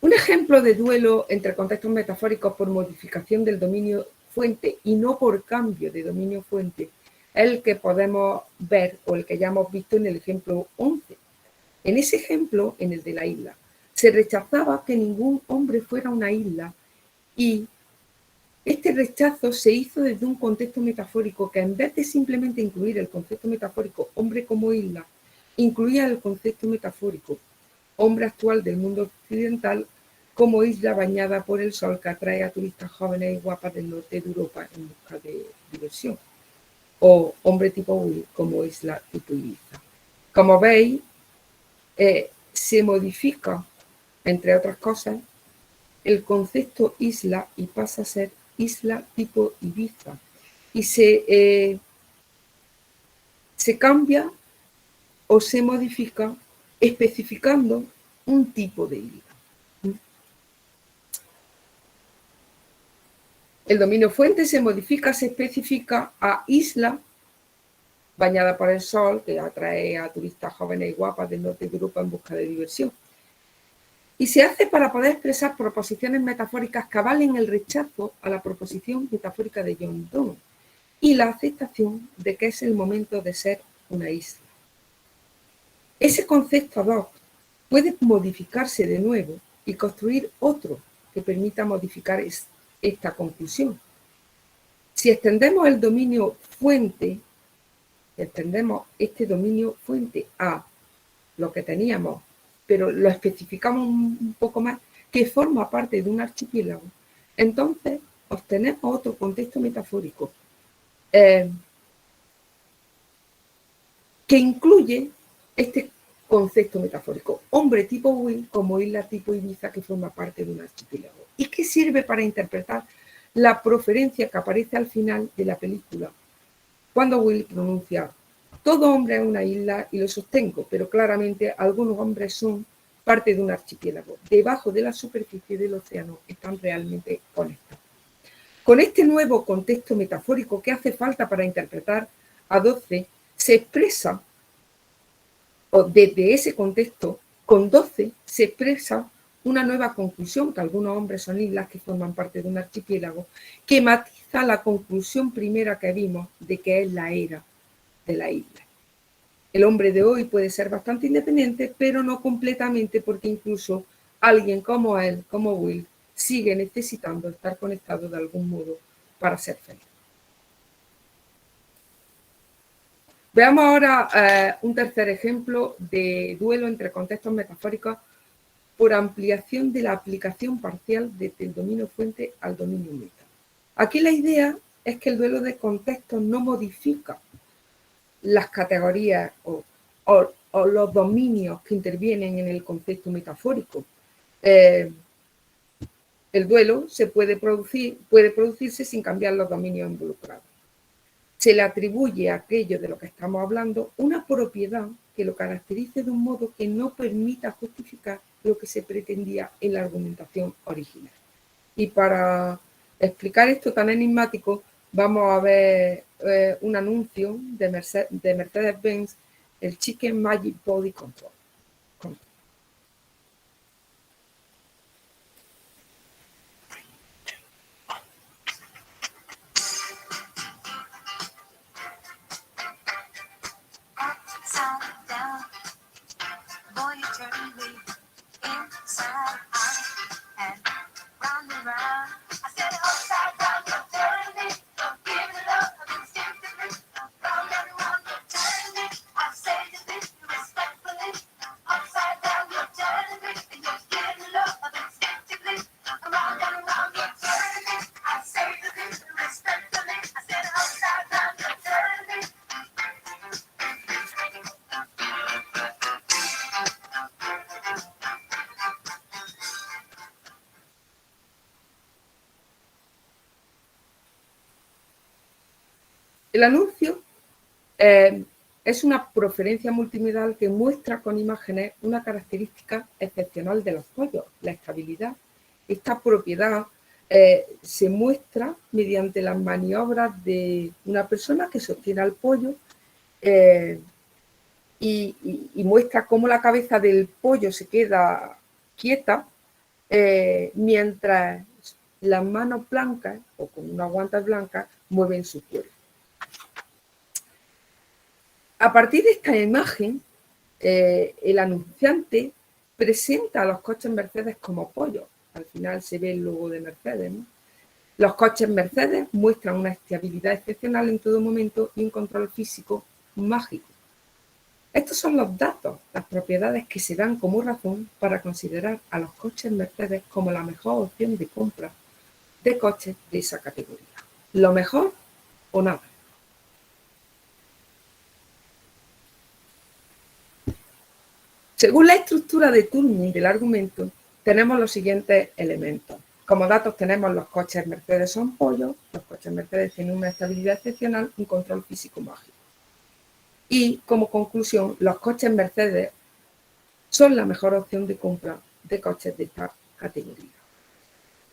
Un ejemplo de duelo entre contextos metafóricos por modificación del dominio fuente y no por cambio de dominio fuente es el que podemos ver o el que ya hemos visto en el ejemplo 11. En ese ejemplo, en el de la isla, se rechazaba que ningún hombre fuera una isla y este rechazo se hizo desde un contexto metafórico que en vez de simplemente incluir el concepto metafórico hombre como isla, incluía el concepto metafórico hombre actual del mundo occidental como isla bañada por el sol que atrae a turistas jóvenes y guapas del norte de Europa en busca de diversión, o hombre tipo Will como isla tipo Ibiza. Como veis, se modifica, entre otras cosas, el concepto isla y pasa a ser isla tipo Ibiza. Y se cambia o se modifica especificando un tipo de isla. El dominio fuente se modifica, se especifica a isla bañada por el sol, que atrae a turistas jóvenes y guapas del norte de Europa en busca de diversión. Y se hace para poder expresar proposiciones metafóricas que avalen el rechazo a la proposición metafórica de John Donne y la aceptación de que es el momento de ser una isla. Ese concepto ad hoc puede modificarse de nuevo y construir otro que permita modificar esta conclusión. Si extendemos el dominio fuente, extendemos este dominio fuente a lo que teníamos, pero lo especificamos un poco más, que forma parte de un archipiélago, entonces obtenemos otro contexto metafórico que incluye este concepto metafórico, hombre tipo Will como isla tipo Ibiza que forma parte de un archipiélago y que sirve para interpretar la proferencia que aparece al final de la película, cuando Will pronuncia: todo hombre es una isla, y lo sostengo, pero claramente algunos hombres son parte de un archipiélago. Debajo de la superficie del océano están realmente conectados. Con este nuevo contexto metafórico que hace falta para interpretar a 12, se expresa, o desde ese contexto, con 12 se expresa una nueva conclusión, que algunos hombres son islas que forman parte de un archipiélago, que matiza la conclusión primera que vimos de que es la era de la isla. El hombre de hoy puede ser bastante independiente, pero no completamente, porque incluso alguien como él, como Will, sigue necesitando estar conectado de algún modo para ser feliz. Veamos ahora un tercer ejemplo de duelo entre contextos metafóricos por ampliación de la aplicación parcial desde el dominio fuente al dominio meta. Aquí la idea es que el duelo de contextos no modifica las categorías o los dominios que intervienen en el concepto metafórico. El duelo puede producirse sin cambiar los dominios involucrados. Se le atribuye a aquello de lo que estamos hablando una propiedad que lo caracterice de un modo que no permita justificar lo que se pretendía en la argumentación original. Y para explicar esto tan enigmático, vamos a ver un anuncio de Mercedes-Benz, el Chicken Magic Body Control. Upside down, boy, you turn me inside out and round and round. I said upside down, you turn me, give it love instinctively. Round and round, you turn me. I say to this respectfully. Upside down, you turn me, and you give it love instinctively. Round and round, you turn me. I say to this respectfully. I said upside down, you turn me. El anuncio es una proferencia multimodal que muestra con imágenes una característica excepcional de los pollos, la estabilidad. Esta propiedad se muestra mediante las maniobras de una persona que sostiene al pollo y muestra cómo la cabeza del pollo se queda quieta mientras las manos blancas o con unas guantas blancas mueven su cuerpo. A partir de esta imagen, el anunciante presenta a los coches Mercedes como pollos. Al final se ve el logo de Mercedes, ¿no? Los coches Mercedes muestran una estabilidad excepcional en todo momento y un control físico mágico. Estos son los datos, las propiedades que se dan como razón para considerar a los coches Mercedes como la mejor opción de compra de coches de esa categoría. Lo mejor o nada. Según la estructura de Turing del argumento, tenemos los siguientes elementos. Como datos tenemos los coches Mercedes son pollos, los coches Mercedes tienen una estabilidad excepcional, un control físico mágico. Y como conclusión, los coches Mercedes son la mejor opción de compra de coches de esta categoría.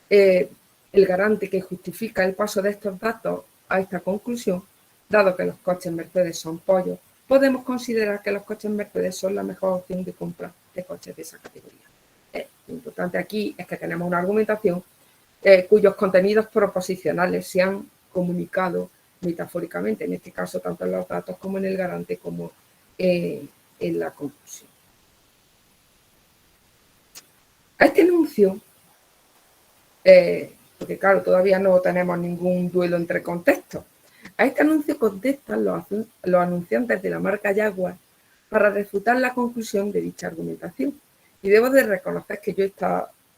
El garante que justifica el paso de estos datos a esta conclusión, dado que los coches Mercedes son pollos, podemos considerar que los coches Mercedes son la mejor opción de compra de coches de esa categoría. Lo importante aquí es que tenemos una argumentación cuyos contenidos proposicionales se han comunicado metafóricamente, en este caso tanto en los datos como en el garante como en la conclusión. A este anuncio, porque claro, todavía no tenemos ningún duelo entre contextos, a este anuncio contestan los anunciantes de la marca Jaguar para refutar la conclusión de dicha argumentación. Y debo de reconocer que yo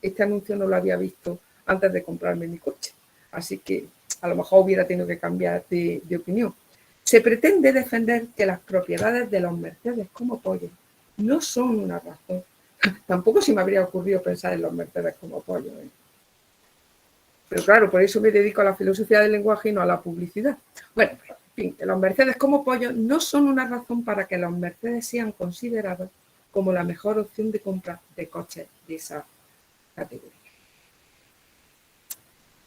este anuncio no lo había visto antes de comprarme mi coche, así que a lo mejor hubiera tenido que cambiar de opinión. Se pretende defender que las propiedades de los Mercedes como pollos no son una razón. Tampoco se me habría ocurrido pensar en los Mercedes como pollos. Pero claro, por eso me dedico a la filosofía del lenguaje y no a la publicidad. Bueno, en fin, que los Mercedes como pollos no son una razón para que los Mercedes sean considerados como la mejor opción de compra de coches de esa categoría.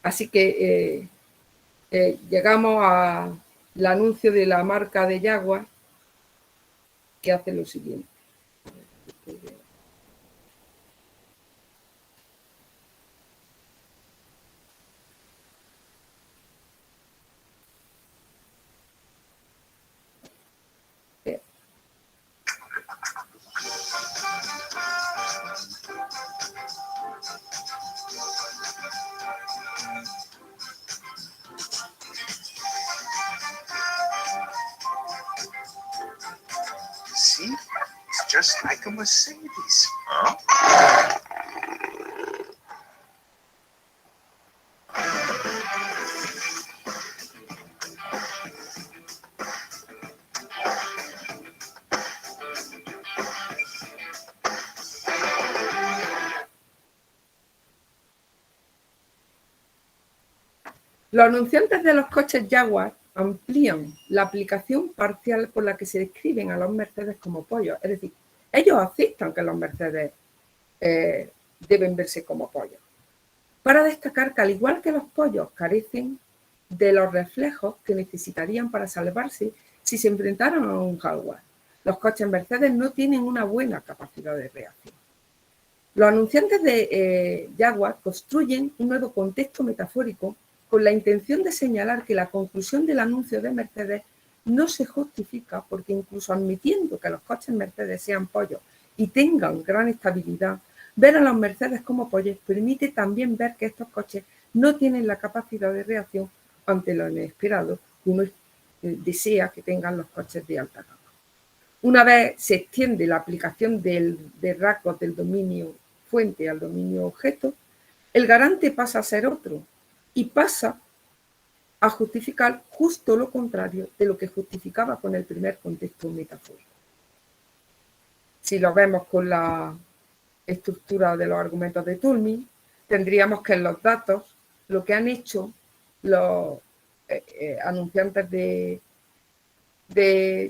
Así que llegamos al anuncio de la marca de Jaguar, que hace lo siguiente. See? It's just like a Mercedes. Huh? Los anunciantes de los coches Jaguar amplían la aplicación parcial por la que se describen a los Mercedes como pollos. Es decir, ellos aceptan que los Mercedes deben verse como pollos. Para destacar que al igual que los pollos carecen de los reflejos que necesitarían para salvarse si se enfrentaran a un Jaguar, los coches Mercedes no tienen una buena capacidad de reacción. Los anunciantes de Jaguar construyen un nuevo contexto metafórico con la intención de señalar que la conclusión del anuncio de Mercedes no se justifica porque incluso admitiendo que los coches Mercedes sean pollos y tengan gran estabilidad, ver a los Mercedes como pollos permite también ver que estos coches no tienen la capacidad de reacción ante lo inesperado que uno desea que tengan los coches de alta gama. Una vez se extiende la aplicación de rasgos del dominio fuente al dominio objeto, el garante pasa a ser otro y pasa a justificar justo lo contrario de lo que justificaba con el primer contexto metafórico. Si lo vemos con la estructura de los argumentos de Toulmin, tendríamos que en los datos lo que han hecho los anunciantes de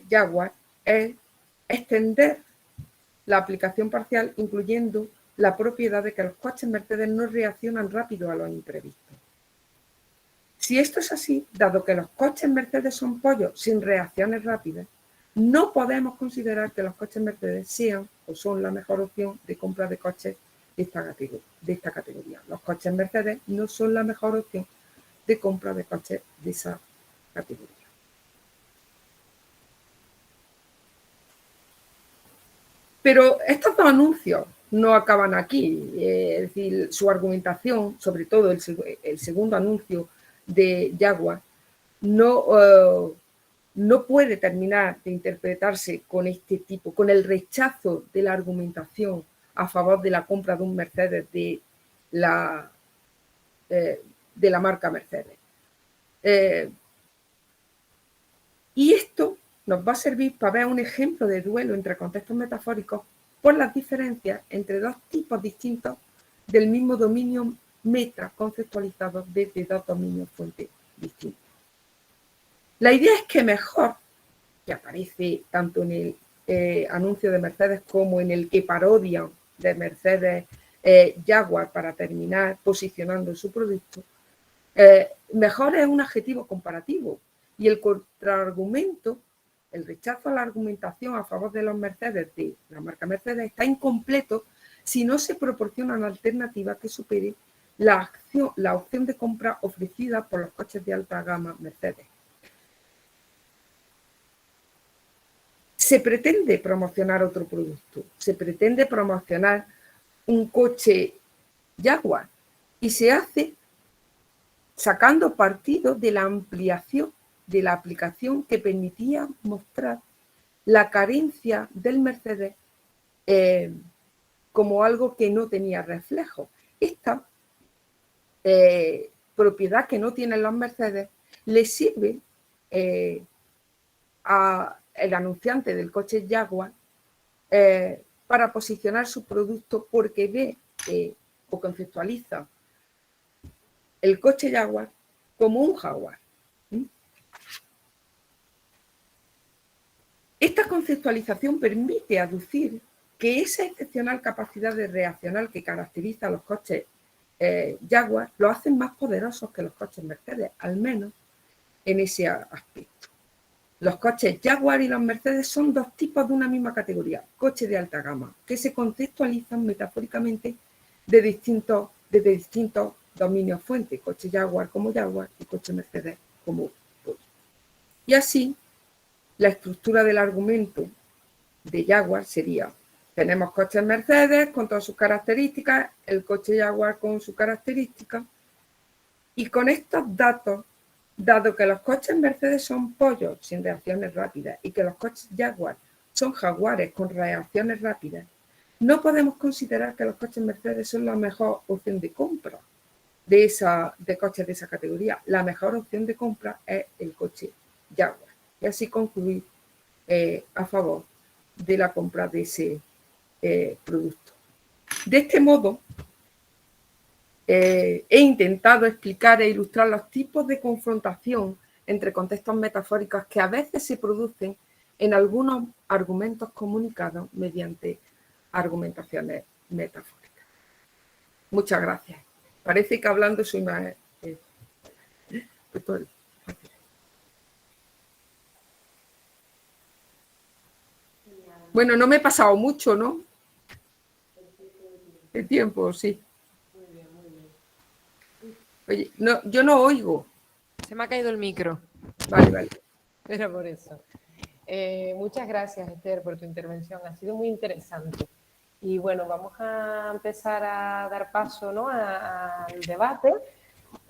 Jaguar es extender la aplicación parcial incluyendo la propiedad de que los coches Mercedes no reaccionan rápido a los imprevistos. Si esto es así, dado que los coches Mercedes son pollos sin reacciones rápidas, no podemos considerar que los coches Mercedes sean o son la mejor opción de compra de coches de esta categoría. Los coches Mercedes no son la mejor opción de compra de coches de esa categoría. Pero estos dos anuncios no acaban aquí, es decir, su argumentación, sobre todo el segundo anuncio de Jaguar, no puede terminar de interpretarse con este tipo, con el rechazo de la argumentación a favor de la compra de un Mercedes de la marca Mercedes. Y esto nos va a servir para ver un ejemplo de duelo entre contextos metafóricos por las diferencias entre dos tipos distintos del mismo dominio meta conceptualizado desde dos dominios fuente distintos. La idea es que mejor que aparece tanto en el anuncio de Mercedes como en el que parodian de Mercedes Jaguar para terminar posicionando su producto, mejor es un adjetivo comparativo. Y el contraargumento, el rechazo a la argumentación a favor de los Mercedes, de la marca Mercedes, está incompleto si no se proporciona una alternativa que supere la opción de compra ofrecida por los coches de alta gama Mercedes. Se pretende promocionar otro producto, se pretende promocionar un coche Jaguar y se hace sacando partido de la ampliación de la aplicación que permitía mostrar la carencia del Mercedes como algo que no tenía reflejo. Esta propiedad que no tienen los Mercedes le sirve al anunciante del coche Jaguar para posicionar su producto porque ve o conceptualiza el coche Jaguar como un Jaguar. Esta conceptualización permite aducir que esa excepcional capacidad de reaccionar que caracteriza a los coches Jaguar lo hacen más poderosos que los coches Mercedes, al menos en ese aspecto. Los coches Jaguar y los Mercedes son dos tipos de una misma categoría, coches de alta gama, que se conceptualizan metafóricamente desde distintos dominios fuentes, coche Jaguar como Jaguar y coche Mercedes como Polo. Y así, la estructura del argumento de Jaguar sería: tenemos coches Mercedes con todas sus características, el coche Jaguar con sus características, y con estos datos, dado que los coches Mercedes son pollos sin reacciones rápidas y que los coches Jaguar son jaguares con reacciones rápidas, no podemos considerar que los coches Mercedes son la mejor opción de compra de coches de esa categoría. La mejor opción de compra es el coche Jaguar. Y así concluir a favor de la compra de ese producto. De este modo, he intentado explicar e ilustrar los tipos de confrontación entre contextos metafóricos que a veces se producen en algunos argumentos comunicados mediante argumentaciones metafóricas. Muchas gracias. Parece que hablando soy más... Bueno, no me he pasado mucho, ¿no? El tiempo, sí. Oye, no, yo no oigo. Se me ha caído el micro. Vale. Pero por eso. Muchas gracias, Esther, por tu intervención. Ha sido muy interesante. Y bueno, vamos a empezar a dar paso, ¿no?, al debate.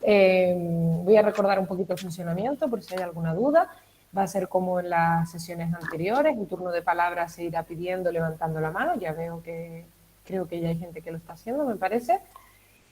Voy a recordar un poquito el funcionamiento por si hay alguna duda. Va a ser como en las sesiones anteriores. Un turno de palabra se irá pidiendo levantando la mano. Ya veo que creo que ya hay gente que lo está haciendo, me parece.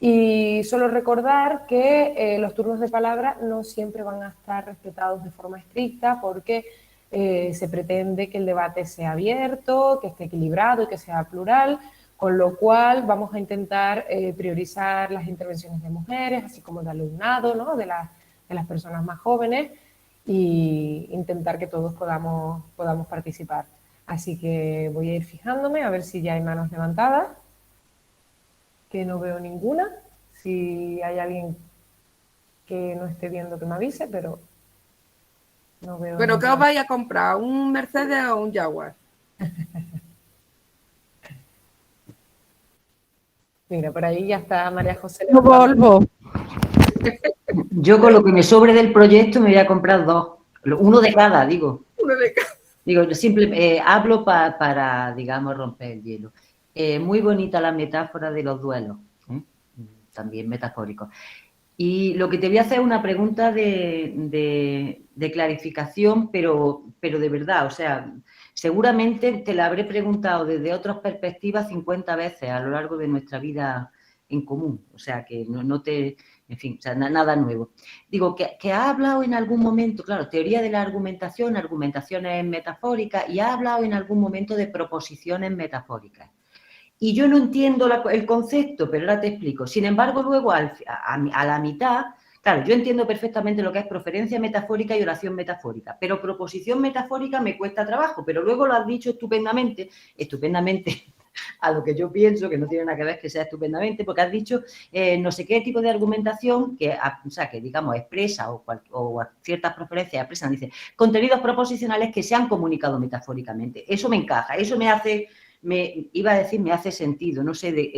Y solo recordar que los turnos de palabra no siempre van a estar respetados de forma estricta porque se pretende que el debate sea abierto, que esté equilibrado y que sea plural, con lo cual vamos a intentar priorizar las intervenciones de mujeres, así como de alumnado, ¿no?, de las personas más jóvenes, y intentar que todos podamos participar. Así que voy a ir fijándome a ver si ya hay manos levantadas, que no veo ninguna. Si hay alguien que no esté viendo, que me avise, pero no veo. ¿Pero ninguna. qué os vais a comprar? ¿Un Mercedes o un Jaguar? Mira, por ahí ya está María José. Volvo. Yo con lo que me sobre del proyecto me voy a comprar dos. Uno de cada, digo. Uno de cada. Digo, hablo para, digamos, romper el hielo. Muy bonita la metáfora de los duelos, también metafórico. Y lo que te voy a hacer es una pregunta de clarificación, pero de verdad, o sea, seguramente te la habré preguntado desde otras perspectivas 50 veces a lo largo de nuestra vida en común, o sea, que no te... En fin, o sea, nada nuevo. Digo, que ha hablado en algún momento, claro, teoría de la argumentación, argumentaciones metafóricas, y ha hablado en algún momento de proposiciones metafóricas. Y yo no entiendo el concepto, pero ahora te explico. Sin embargo, luego a la mitad, Claro, yo entiendo perfectamente lo que es proferencia metafórica y oración metafórica, pero proposición metafórica me cuesta trabajo, pero luego lo has dicho estupendamente a lo que yo pienso, que no tiene nada que ver que sea estupendamente, porque has dicho no sé qué tipo de argumentación que, o sea, que digamos expresa o ciertas preferencias expresan, dice, contenidos proposicionales que se han comunicado metafóricamente. Eso me encaja, eso me hace, iba a decir, me hace sentido, no sé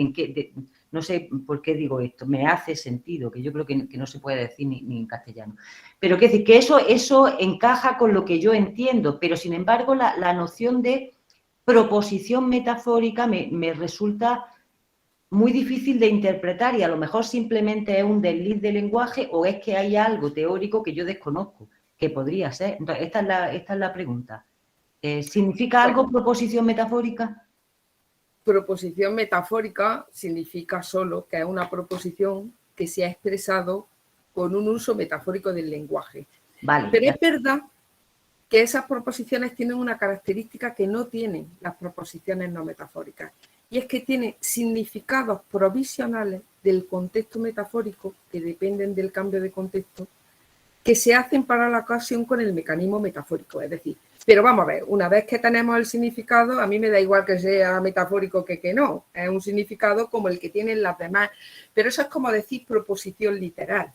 no sé por qué digo esto, me hace sentido, que yo creo que no se puede decir ni en castellano. Pero quiero decir que eso encaja con lo que yo entiendo, pero sin embargo la noción de proposición metafórica me resulta muy difícil de interpretar y a lo mejor simplemente es un desliz de lenguaje o es que hay algo teórico que yo desconozco, que podría ser. Entonces, esta es la pregunta. ¿Significa algo proposición metafórica? Proposición metafórica significa solo que es una proposición que se ha expresado con un uso metafórico del lenguaje. Vale. Pero es verdad que esas proposiciones tienen una característica que no tienen las proposiciones no metafóricas, y es que tienen significados provisionales del contexto metafórico, que dependen del cambio de contexto, que se hacen para la ocasión con el mecanismo metafórico. Es decir, pero vamos a ver, una vez que tenemos el significado, a mí me da igual que sea metafórico que no, es un significado como el que tienen las demás, pero eso es como decir proposición literal.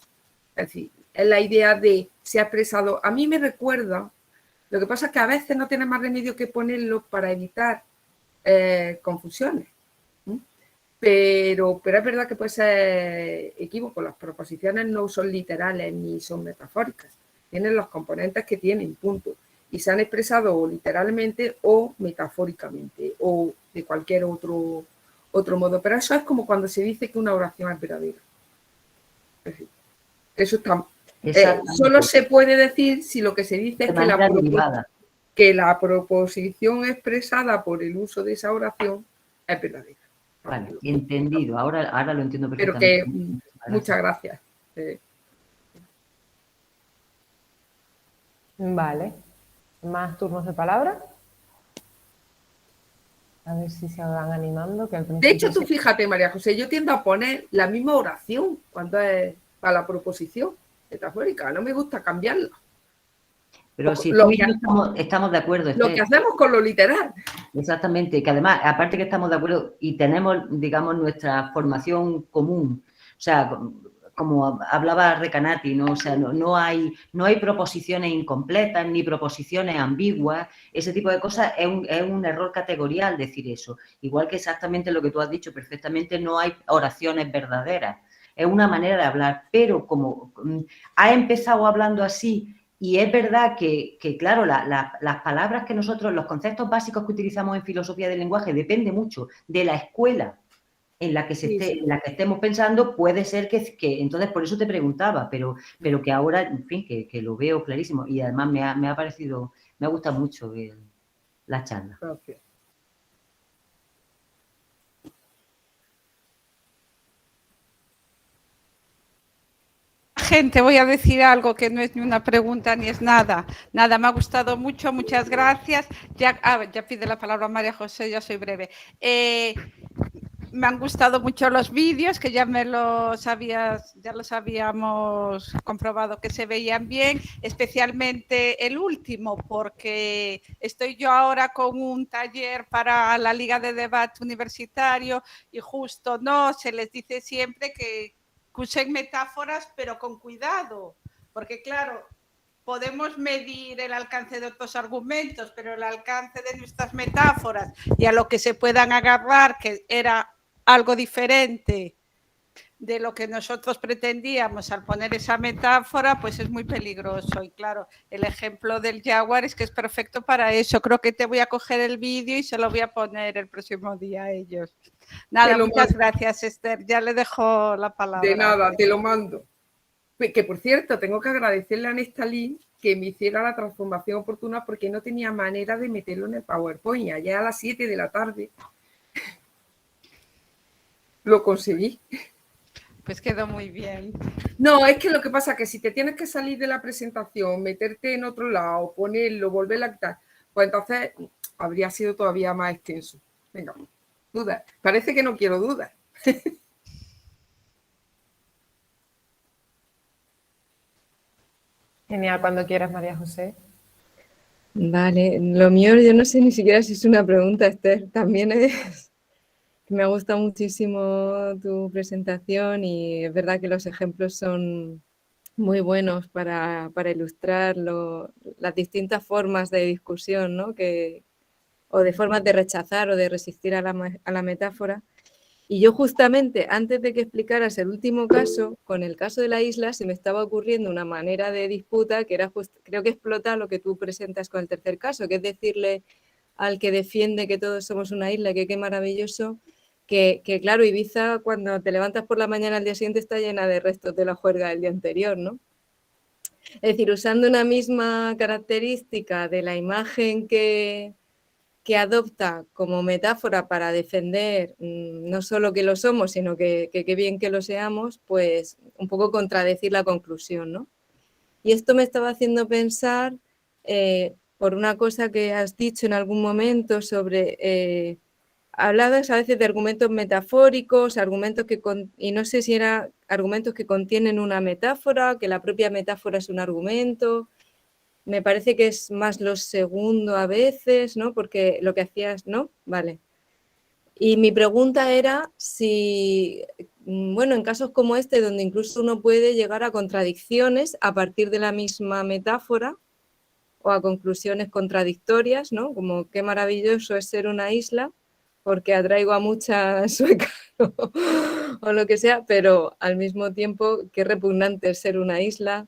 Es decir, es la idea de se ha expresado. A mí me recuerda, lo que pasa es que a veces no tiene más remedio que ponerlo para evitar confusiones. Pero es verdad que puede ser equívoco. Las proposiciones no son literales ni son metafóricas. Tienen los componentes que tienen, punto. Y se han expresado o literalmente o metafóricamente o de cualquier otro modo. Pero eso es como cuando se dice que una oración es verdadera. Es decir, eso está... solo se puede decir si lo que se dice es que la proposición expresada por el uso de esa oración es verdadera. Vale, entendido. Ahora lo entiendo perfectamente. Pero que muchas gracias. Vale. ¿Más turnos de palabra? A ver si se van animando. Que al de hecho, tú fíjate, María José, yo tiendo a poner la misma oración cuando es para la proposición metafórica. No me gusta cambiarla. Pero si tú y yo estamos de acuerdo. Lo que hacemos con lo literal. Exactamente, que además, aparte que estamos de acuerdo y tenemos, digamos, nuestra formación común, o sea, como hablaba Recanati, ¿no? O sea, no hay proposiciones incompletas ni proposiciones ambiguas, ese tipo de cosas es un error categorial decir eso. Igual que exactamente lo que tú has dicho perfectamente, no hay oraciones verdaderas, es una manera de hablar, pero como ha empezado hablando así. Y es verdad que claro, las palabras que nosotros, los conceptos básicos que utilizamos en filosofía del lenguaje depende mucho de la escuela en la que en la que estemos pensando. Puede ser que entonces por eso te preguntaba, pero que ahora, en fin, que lo veo clarísimo y además me ha parecido, me ha gustado mucho la charla. Gracias. Gente, voy a decir algo que no es ni una pregunta ni es nada. Nada, me ha gustado mucho, muchas gracias. Ya pide la palabra María José, ya soy breve. Me han gustado mucho los vídeos, que ya los habíamos comprobado que se veían bien, especialmente el último, porque estoy yo ahora con un taller para la Liga de Debate Universitario y justo se les dice siempre que usen metáforas, pero con cuidado, porque claro, podemos medir el alcance de otros argumentos, pero el alcance de nuestras metáforas y a lo que se puedan agarrar, que era algo diferente de lo que nosotros pretendíamos al poner esa metáfora, pues es muy peligroso. Y claro, el ejemplo del jaguar es que es perfecto para eso. Creo que te voy a coger el vídeo y se lo voy a poner el próximo día a ellos. Nada, muchas gracias, Esther. Ya le dejo la palabra. De nada, te lo mando. Que por cierto, tengo que agradecerle a Nestalí que me hiciera la transformación oportuna porque no tenía manera de meterlo en el PowerPoint. Ayer a las 7 de la tarde lo conseguí. Pues quedó muy bien. No, es que lo que pasa es que si te tienes que salir de la presentación, meterte en otro lado, ponerlo, volverla a quitar, pues entonces habría sido todavía más extenso. Venga, dudas. Parece que no quiero dudas. Genial, cuando quieras, María José. Vale, lo mío yo no sé ni siquiera si es una pregunta, Esther. También es que me ha gustado muchísimo tu presentación y es verdad que los ejemplos son muy buenos para ilustrar las distintas formas de discusión, ¿no? O de formas de rechazar o de resistir a la metáfora. Y yo justamente, antes de que explicaras el último caso, con el caso de la isla, se me estaba ocurriendo una manera de disputa que era, creo que explota lo que tú presentas con el tercer caso, que es decirle al que defiende que todos somos una isla, que qué maravilloso, que claro, Ibiza, cuando te levantas por la mañana al día siguiente, está llena de restos de la juerga del día anterior, ¿no? Es decir, usando una misma característica de la imagen que adopta como metáfora para defender no solo que lo somos, sino que bien que lo seamos, pues un poco contradecir la conclusión, ¿no? Y esto me estaba haciendo pensar por una cosa que has dicho en algún momento sobre, hablabas a veces de argumentos metafóricos, argumentos y no sé si eran argumentos que contienen una metáfora, que la propia metáfora es un argumento. Me parece que es más lo segundo a veces, ¿no? Porque lo que hacías, ¿no? Vale. Y mi pregunta era si, bueno, en casos como este, donde incluso uno puede llegar a contradicciones a partir de la misma metáfora o a conclusiones contradictorias, ¿no? Como qué maravilloso es ser una isla porque atraigo a muchas suecas o lo que sea, pero al mismo tiempo qué repugnante es ser una isla.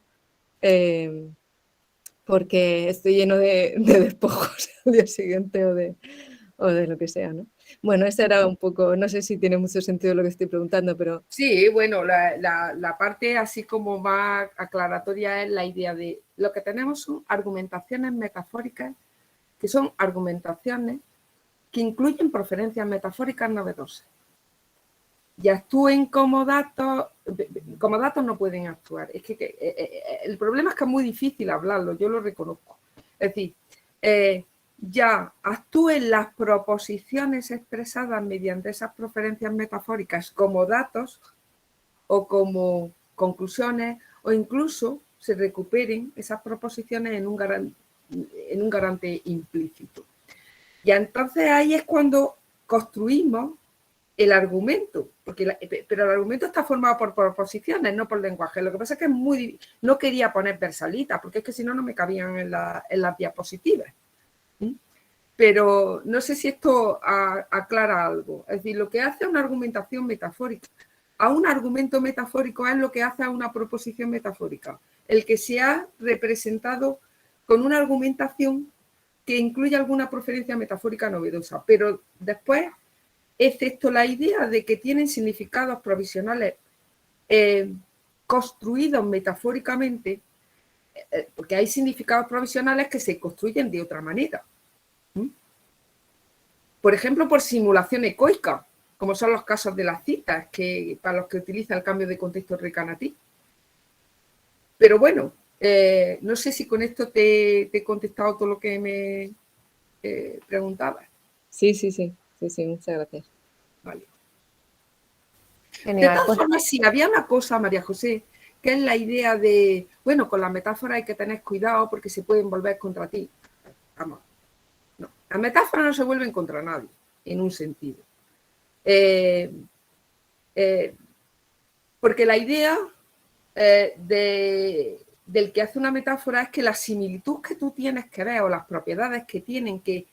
Porque estoy lleno de despojos al día siguiente o de lo que sea, ¿no? Bueno, esa era un poco, no sé si tiene mucho sentido lo que estoy preguntando, pero... Sí, bueno, la parte así como más aclaratoria es la idea de lo que tenemos son argumentaciones metafóricas, que son argumentaciones que incluyen preferencias metafóricas novedosas. Y actúen como datos no pueden actuar. Es que el problema es que es muy difícil hablarlo, yo lo reconozco. Es decir, ya actúen las proposiciones expresadas mediante esas preferencias metafóricas como datos o como conclusiones, o incluso se recuperen esas proposiciones en un garante implícito. Y entonces ahí es cuando construimos el argumento, pero el argumento está formado por proposiciones, no por lenguaje. Lo que pasa es que no quería poner versalitas, porque es que si no, no me cabían en las diapositivas. Pero no sé si esto aclara algo. Es decir, lo que hace una argumentación metafórica a un argumento metafórico es lo que hace a una proposición metafórica. El que se ha representado con una argumentación que incluye alguna preferencia metafórica novedosa, pero después, excepto la idea de que tienen significados provisionales construidos metafóricamente, porque hay significados provisionales que se construyen de otra manera. Por ejemplo, por simulación ecoica, como son los casos de las citas, para los que utiliza el cambio de contexto recanatí. Pero bueno, no sé si con esto te he contestado todo lo que me preguntabas. Sí, muchas gracias. Vale. Genial. De todas formas, sí, había una cosa, María José, que es la idea de, bueno, con la metáfora hay que tener cuidado porque se pueden volver contra ti. Vamos, no, las metáforas no se vuelven contra nadie, en un sentido. Porque la idea del que hace una metáfora es que la similitud que tú tienes que ver o las propiedades que tienen que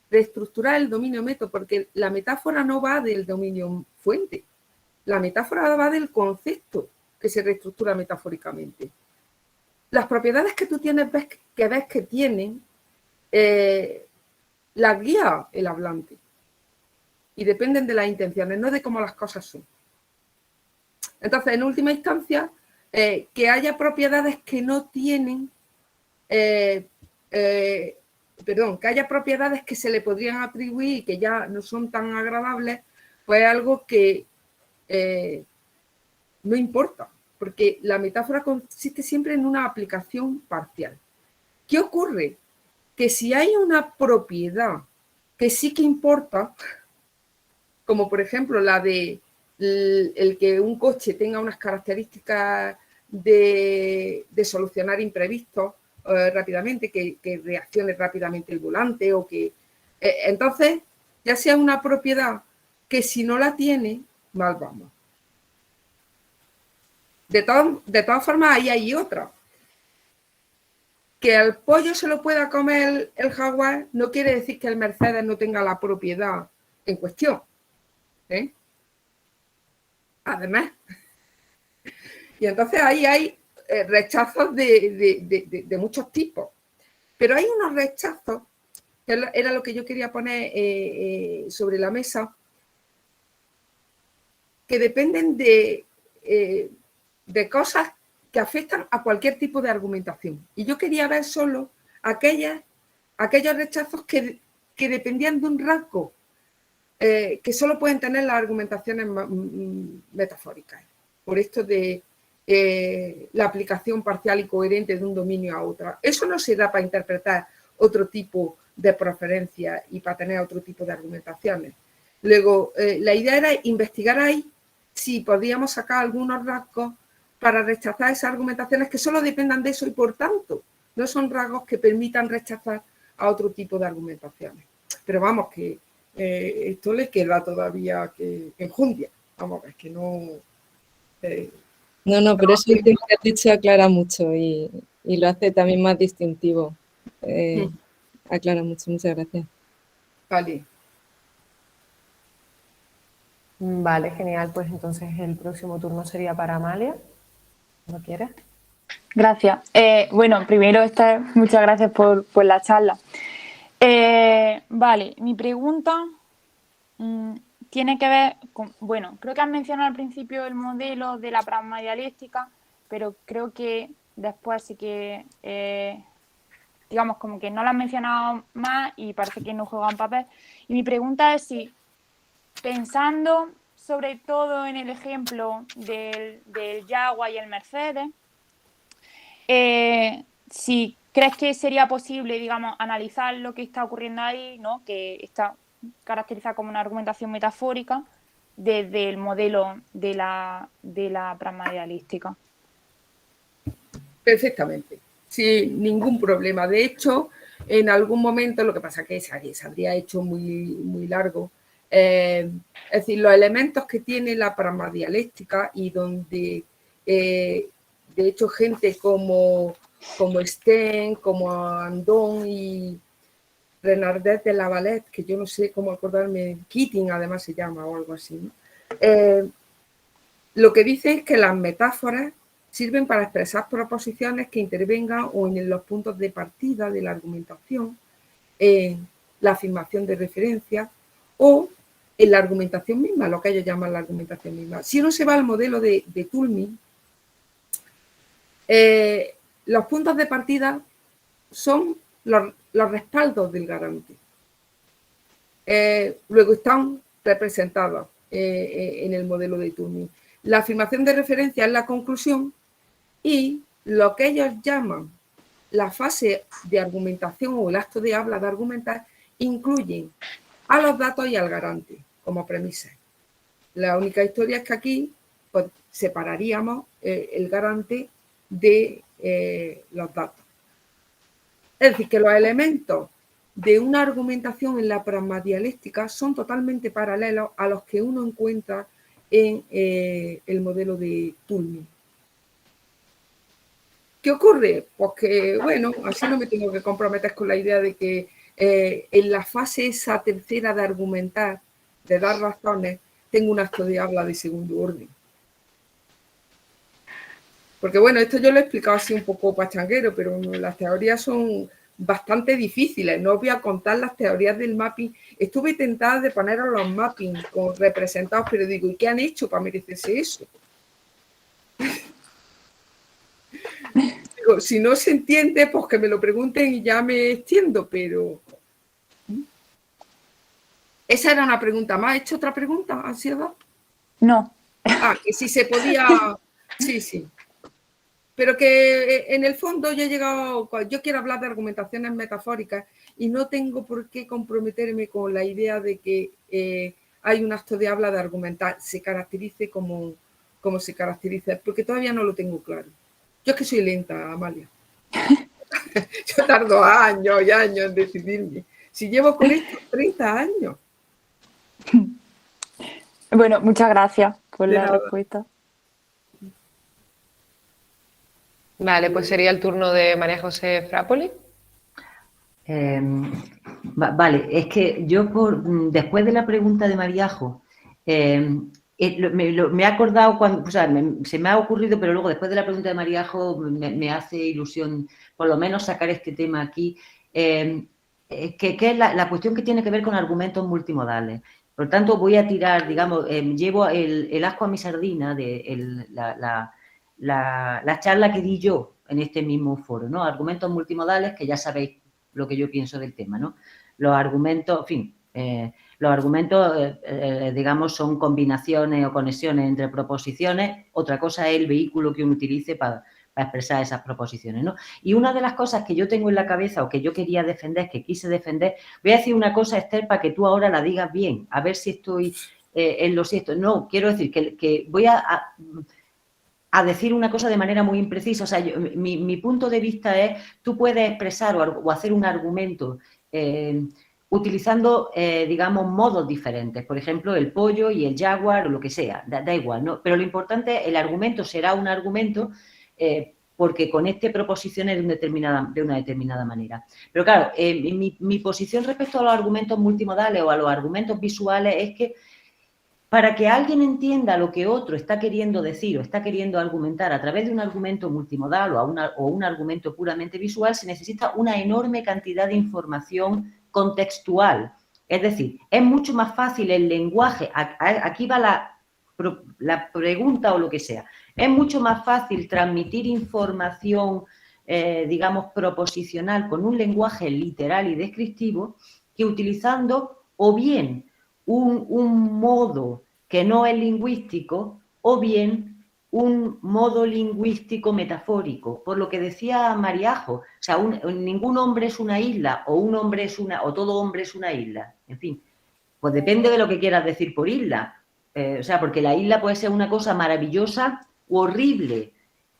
reestructurar el dominio método, porque la metáfora no va del dominio fuente, la metáfora va del concepto que se reestructura metafóricamente. Las propiedades que tú tienes ves que tienen las guía el hablante y dependen de las intenciones, no de cómo las cosas son. Entonces, en última instancia, que haya propiedades que no tienen, que haya propiedades que se le podrían atribuir y que ya no son tan agradables, pues es algo que no importa, porque la metáfora consiste siempre en una aplicación parcial. ¿Qué ocurre? Que si hay una propiedad que sí que importa, como por ejemplo la de el que un coche tenga unas características de solucionar imprevistos rápidamente, que reaccione rápidamente el volante o que... entonces, ya sea una propiedad que si no la tiene, mal vamos. De todas formas, ahí hay otra. Que al pollo se lo pueda comer el Jaguar no quiere decir que el Mercedes no tenga la propiedad en cuestión. Además. Y entonces ahí hay rechazos de muchos tipos. Pero hay unos rechazos, que era lo que yo quería poner sobre la mesa, que dependen de cosas que afectan a cualquier tipo de argumentación. Y yo quería ver solo aquellos rechazos que dependían de un rasgo que solo pueden tener las argumentaciones metafóricas. Por esto de la aplicación parcial y coherente de un dominio a otro. Eso no se da para interpretar otro tipo de preferencia y para tener otro tipo de argumentaciones. Luego, la idea era investigar ahí si podíamos sacar algunos rasgos para rechazar esas argumentaciones que solo dependan de eso y, por tanto, no son rasgos que permitan rechazar a otro tipo de argumentaciones. Pero vamos, que esto le queda todavía que enjundia. Vamos, es que no... No, pero eso que has dicho aclara mucho y lo hace también más distintivo. Aclara mucho, muchas gracias. Vale. Vale, genial. Pues entonces el próximo turno sería para Amalia. ¿Lo quieres? Gracias. Bueno, primero, Esther, muchas gracias por la charla. Vale, mi pregunta tiene que ver con, bueno, creo que has mencionado al principio el modelo de la pragma dialéctica, pero creo que después sí que, digamos, como que no lo has mencionado más y parece que no juega un papel. Y mi pregunta es si, pensando sobre todo en el ejemplo del Jaguar y el Mercedes, si crees que sería posible, digamos, analizar lo que está ocurriendo ahí, ¿no? Que está caracterizada como una argumentación metafórica desde el modelo de la pragma dialística. Perfectamente, sin ningún problema. De hecho, en algún momento, lo que pasa es que se habría hecho muy largo, es decir, los elementos que tiene la pragma dialéctica y donde, de hecho, gente como Sten, como Andon y Renardet de la Valette, que yo no sé cómo acordarme, Keating además se llama o algo así, ¿no? Lo que dice es que las metáforas sirven para expresar proposiciones que intervengan o en los puntos de partida de la argumentación, en la afirmación de referencia o en la argumentación misma, lo que ellos llaman la argumentación misma. Si uno se va al modelo de Toulmin, los puntos de partida son los respaldos del garante. Luego están representados en el modelo de Toulmin. La afirmación de referencia es la conclusión y lo que ellos llaman la fase de argumentación o el acto de habla de argumentar incluyen a los datos y al garante como premisas. La única historia es que aquí pues, separaríamos el garante de los datos. Es decir, que los elementos de una argumentación en la pragma dialéctica son totalmente paralelos a los que uno encuentra en el modelo de Toulmin. ¿Qué ocurre? Pues que, bueno, así no me tengo que comprometer con la idea de que en la fase esa tercera de argumentar, de dar razones, tengo un acto de habla de segundo orden. Porque, bueno, esto yo lo he explicado así un poco pachanguero, pero las teorías son bastante difíciles. No os voy a contar las teorías del mapping. Estuve tentada de poneros los mappings con representados, pero digo, ¿y qué han hecho para merecerse eso? Digo, si no se entiende, pues que me lo pregunten y ya me extiendo, pero... Esa era una pregunta más. ¿He hecho otra pregunta, ansiedad? No. Ah, que si se podía... Sí, sí. Pero que en el fondo yo he llegado, yo quiero hablar de argumentaciones metafóricas y no tengo por qué comprometerme con la idea de que hay un acto de habla de argumentar, se caracterice como se caracteriza, porque todavía no lo tengo claro. Yo es que soy lenta, Amalia. Yo tardo años y años en decidirme. Si llevo con esto 30 años. Bueno, muchas gracias por De la nada. respuesta. Vale, pues sería el turno de María José Frápoli. Vale, es que yo después de la pregunta de Mariajo, me he acordado cuando, o sea, se me ha ocurrido, pero luego después de la pregunta de Mariajo me hace ilusión por lo menos sacar este tema aquí, que es la cuestión que tiene que ver con argumentos multimodales. Por lo tanto, voy a tirar, digamos, llevo el asco a mi sardina de la charla que di yo en este mismo foro, ¿no? Argumentos multimodales, que ya sabéis lo que yo pienso del tema, ¿no? Los argumentos, en fin, los argumentos, digamos, son combinaciones o conexiones entre proposiciones. Otra cosa es el vehículo que uno utilice para expresar esas proposiciones, ¿no? Y una de las cosas que yo tengo en la cabeza o que yo quería defender, que quise defender, voy a decir una cosa, Esther, para que tú ahora la digas bien, a ver si estoy en lo cierto. No, quiero decir que voy a decir una cosa de manera muy imprecisa. O sea, mi punto de vista es, tú puedes expresar o hacer un argumento utilizando, digamos, modos diferentes. Por ejemplo, el pollo y el jaguar o lo que sea, da igual, ¿no? Pero lo importante es, el argumento será un argumento porque conecte proposiciones de una determinada manera. Pero claro, mi posición respecto a los argumentos multimodales o a los argumentos visuales es que para que alguien entienda lo que otro está queriendo decir o está queriendo argumentar a través de un argumento multimodal o un argumento puramente visual, se necesita una enorme cantidad de información contextual. Es decir, es mucho más fácil el lenguaje, aquí va la pregunta o lo que sea, es mucho más fácil transmitir información, digamos, proposicional con un lenguaje literal y descriptivo que utilizando o bien un modo que no es lingüístico o bien un modo lingüístico metafórico. Por lo que decía Mariajo, o sea, ningún hombre es una isla o un hombre es o todo hombre es una isla. En fin, pues depende de lo que quieras decir por isla. O sea, porque la isla puede ser una cosa maravillosa u horrible.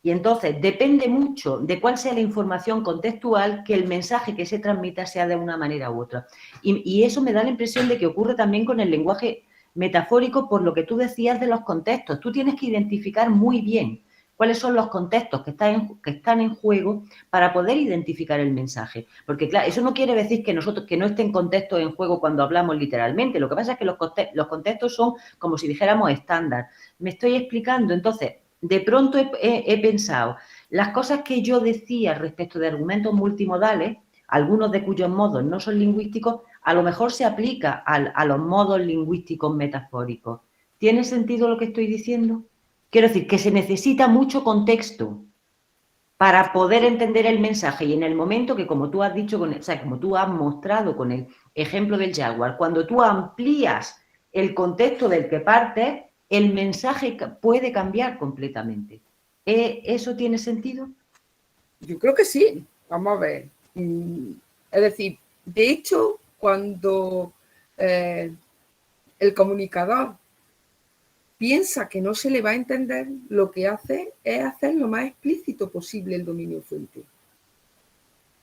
Y entonces depende mucho de cuál sea la información contextual que el mensaje que se transmita sea de una manera u otra. Y eso me da la impresión de que ocurre también con el lenguaje metafórico por lo que tú decías de los contextos. Tú tienes que identificar muy bien cuáles son los contextos que están en juego para poder identificar el mensaje. Porque, claro, eso no quiere decir que no estén contextos en juego cuando hablamos literalmente. Lo que pasa es que los contextos son como si dijéramos estándar. ¿Me estoy explicando? Entonces, de pronto he pensado, las cosas que yo decía respecto de argumentos multimodales, algunos de cuyos modos no son lingüísticos, a lo mejor se aplica a los modos lingüísticos metafóricos. ¿Tiene sentido lo que estoy diciendo? Quiero decir que se necesita mucho contexto para poder entender el mensaje y en el momento que, como tú has dicho, o sea, como tú has mostrado con el ejemplo del jaguar, cuando tú amplías el contexto del que partes, el mensaje puede cambiar completamente. ¿Eso tiene sentido? Yo creo que sí. Vamos a ver. Es decir, de hecho, cuando el comunicador piensa que no se le va a entender, lo que hace es hacer lo más explícito posible el dominio fuente.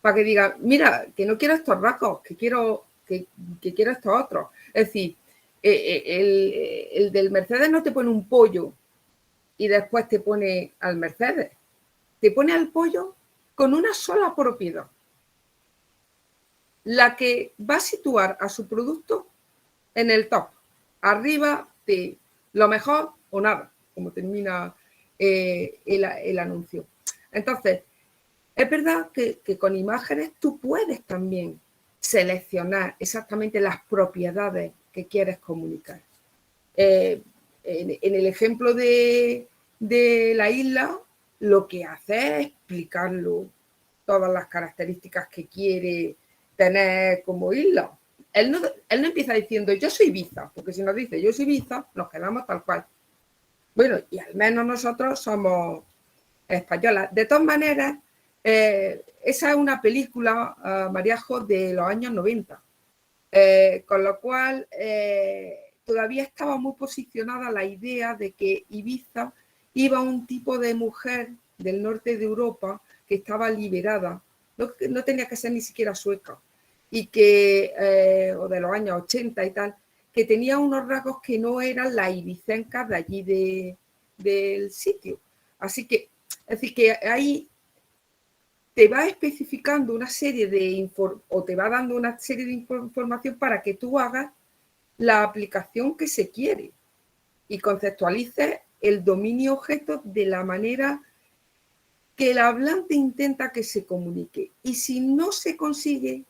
Para que diga, mira, que no quiero estos rasgos, que quiero estos otros. Es decir, el del Mercedes no te pone un pollo y después te pone al Mercedes. Te pone al pollo con una sola propiedad. La que va a situar a su producto en el top. Arriba de lo mejor o nada, como termina el anuncio. Entonces, es verdad que con imágenes tú puedes también seleccionar exactamente las propiedades que quieres comunicar. En el ejemplo de la isla, lo que hace es explicarlo, todas las características que quiere tener como isla. Él no empieza diciendo yo soy Ibiza, porque si nos dice yo soy Ibiza, nos quedamos tal cual. Bueno, y al menos nosotros somos españolas. De todas maneras, esa es una película, Mariajo, de los años 90, con lo cual todavía estaba muy posicionada la idea de que Ibiza iba a un tipo de mujer del norte de Europa que estaba liberada, no tenía que ser ni siquiera sueca, y que, o de los años 80 y tal, que tenía unos rasgos que no eran las ibicencas de allí del sitio. Así que, es decir, que ahí te va especificando una serie de o te va dando una serie de información para que tú hagas la aplicación que se quiere y conceptualices el dominio objeto de la manera que el hablante intenta que se comunique. Y si no se consigue,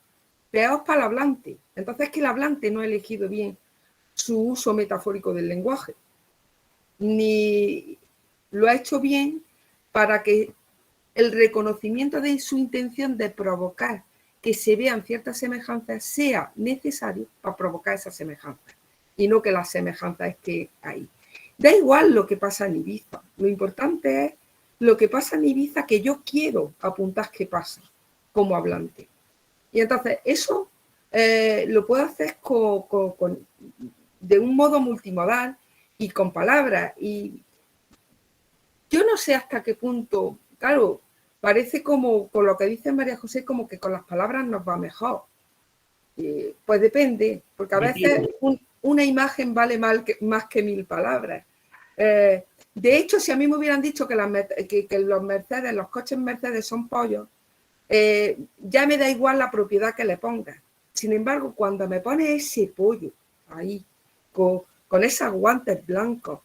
peor para el hablante. Entonces es que el hablante no ha elegido bien su uso metafórico del lenguaje, ni lo ha hecho bien para que el reconocimiento de su intención de provocar que se vean ciertas semejanzas sea necesario para provocar esas semejanzas, y no que las semejanzas estén ahí. Da igual lo que pasa en Ibiza, lo importante es lo que pasa en Ibiza que yo quiero apuntar que pasa como hablante. Y entonces eso lo puedo hacer de un modo multimodal y con palabras. Y yo no sé hasta qué punto, claro, parece como, con lo que dice María José, como que con las palabras nos va mejor. Pues depende, porque a veces una imagen vale más que 1000 palabras. De hecho, si a mí me hubieran dicho que los Mercedes, los coches Mercedes son pollos, ya me da igual la propiedad que le pongas. Sin embargo, cuando me pone ese pollo ahí, con esos guantes blancos,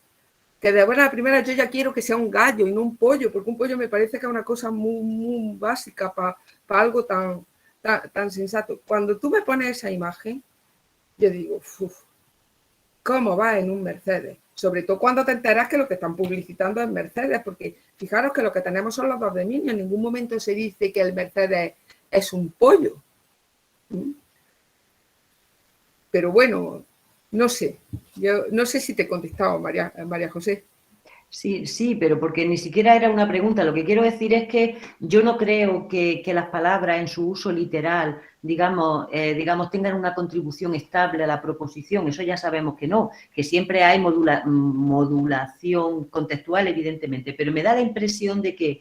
que de buena primera yo ya quiero que sea un gallo y no un pollo, porque un pollo me parece que es una cosa muy, muy básica para algo tan sensato. Cuando tú me pones esa imagen, yo digo, ¿cómo va en un Mercedes? Sobre todo cuando te enteras que lo que están publicitando es Mercedes, porque fijaros que lo que tenemos son los dos de niños, en ningún momento se dice que el Mercedes es un pollo. Pero bueno, no sé, yo no sé si te he contestado, María José. Sí, pero porque ni siquiera era una pregunta. Lo que quiero decir es que yo no creo que las palabras en su uso literal, digamos, tengan una contribución estable a la proposición. Eso ya sabemos que no, que siempre hay modulación contextual, evidentemente, pero me da la impresión de que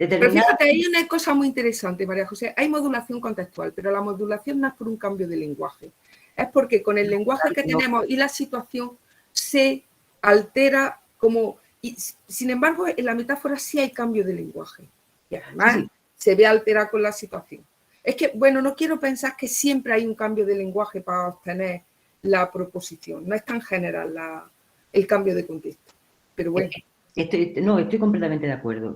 Pero fíjate, hay una cosa muy interesante, María José. Hay modulación contextual, pero la modulación no es por un cambio de lenguaje. Es porque con el lenguaje que tenemos y la situación se altera como... Y, sin embargo, en la metáfora sí hay cambio de lenguaje. Y además se ve alterada con la situación. Es que, bueno, no quiero pensar que siempre hay un cambio de lenguaje para obtener la proposición. No es tan general el cambio de contexto. Pero bueno. Estoy completamente de acuerdo.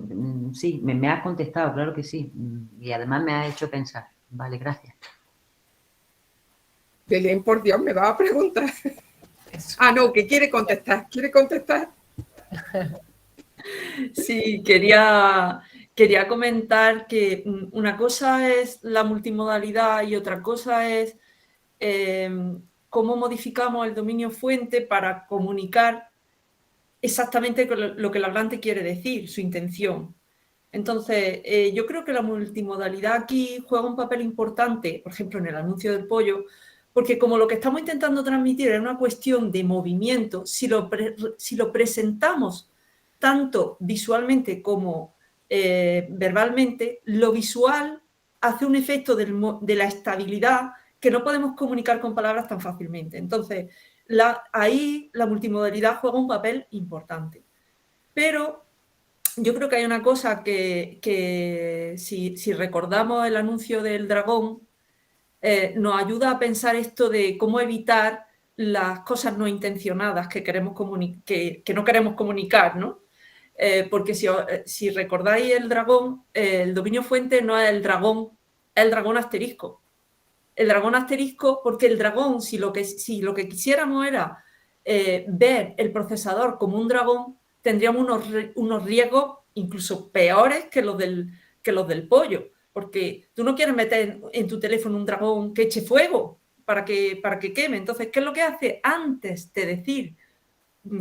Sí, me has contestado, claro que sí. Y además me has hecho pensar. Vale, gracias. Belén, por Dios, me va a preguntar. No, que quiere contestar. ¿Quiere contestar? Sí, quería comentar que una cosa es la multimodalidad y otra cosa es cómo modificamos el dominio fuente para comunicar exactamente lo que el hablante quiere decir, su intención. Entonces, yo creo que la multimodalidad aquí juega un papel importante, por ejemplo, en el anuncio del pollo, porque como lo que estamos intentando transmitir es una cuestión de movimiento, si lo presentamos tanto visualmente como verbalmente, lo visual hace un efecto de la estabilidad que no podemos comunicar con palabras tan fácilmente. Entonces, ahí la multimodalidad juega un papel importante. Pero yo creo que hay una cosa que si recordamos el anuncio del dragón, nos ayuda a pensar esto de cómo evitar las cosas no intencionadas que no queremos comunicar, ¿no? Porque si recordáis el dragón, el dominio fuente no es el dragón asterisco. El dragón asterisco, porque el dragón, si lo que quisiéramos era ver el procesador como un dragón, tendríamos unos riesgos incluso peores que los del pollo, porque tú no quieres meter en tu teléfono un dragón que eche fuego para que queme. Entonces, ¿qué es lo que hace? Antes de decir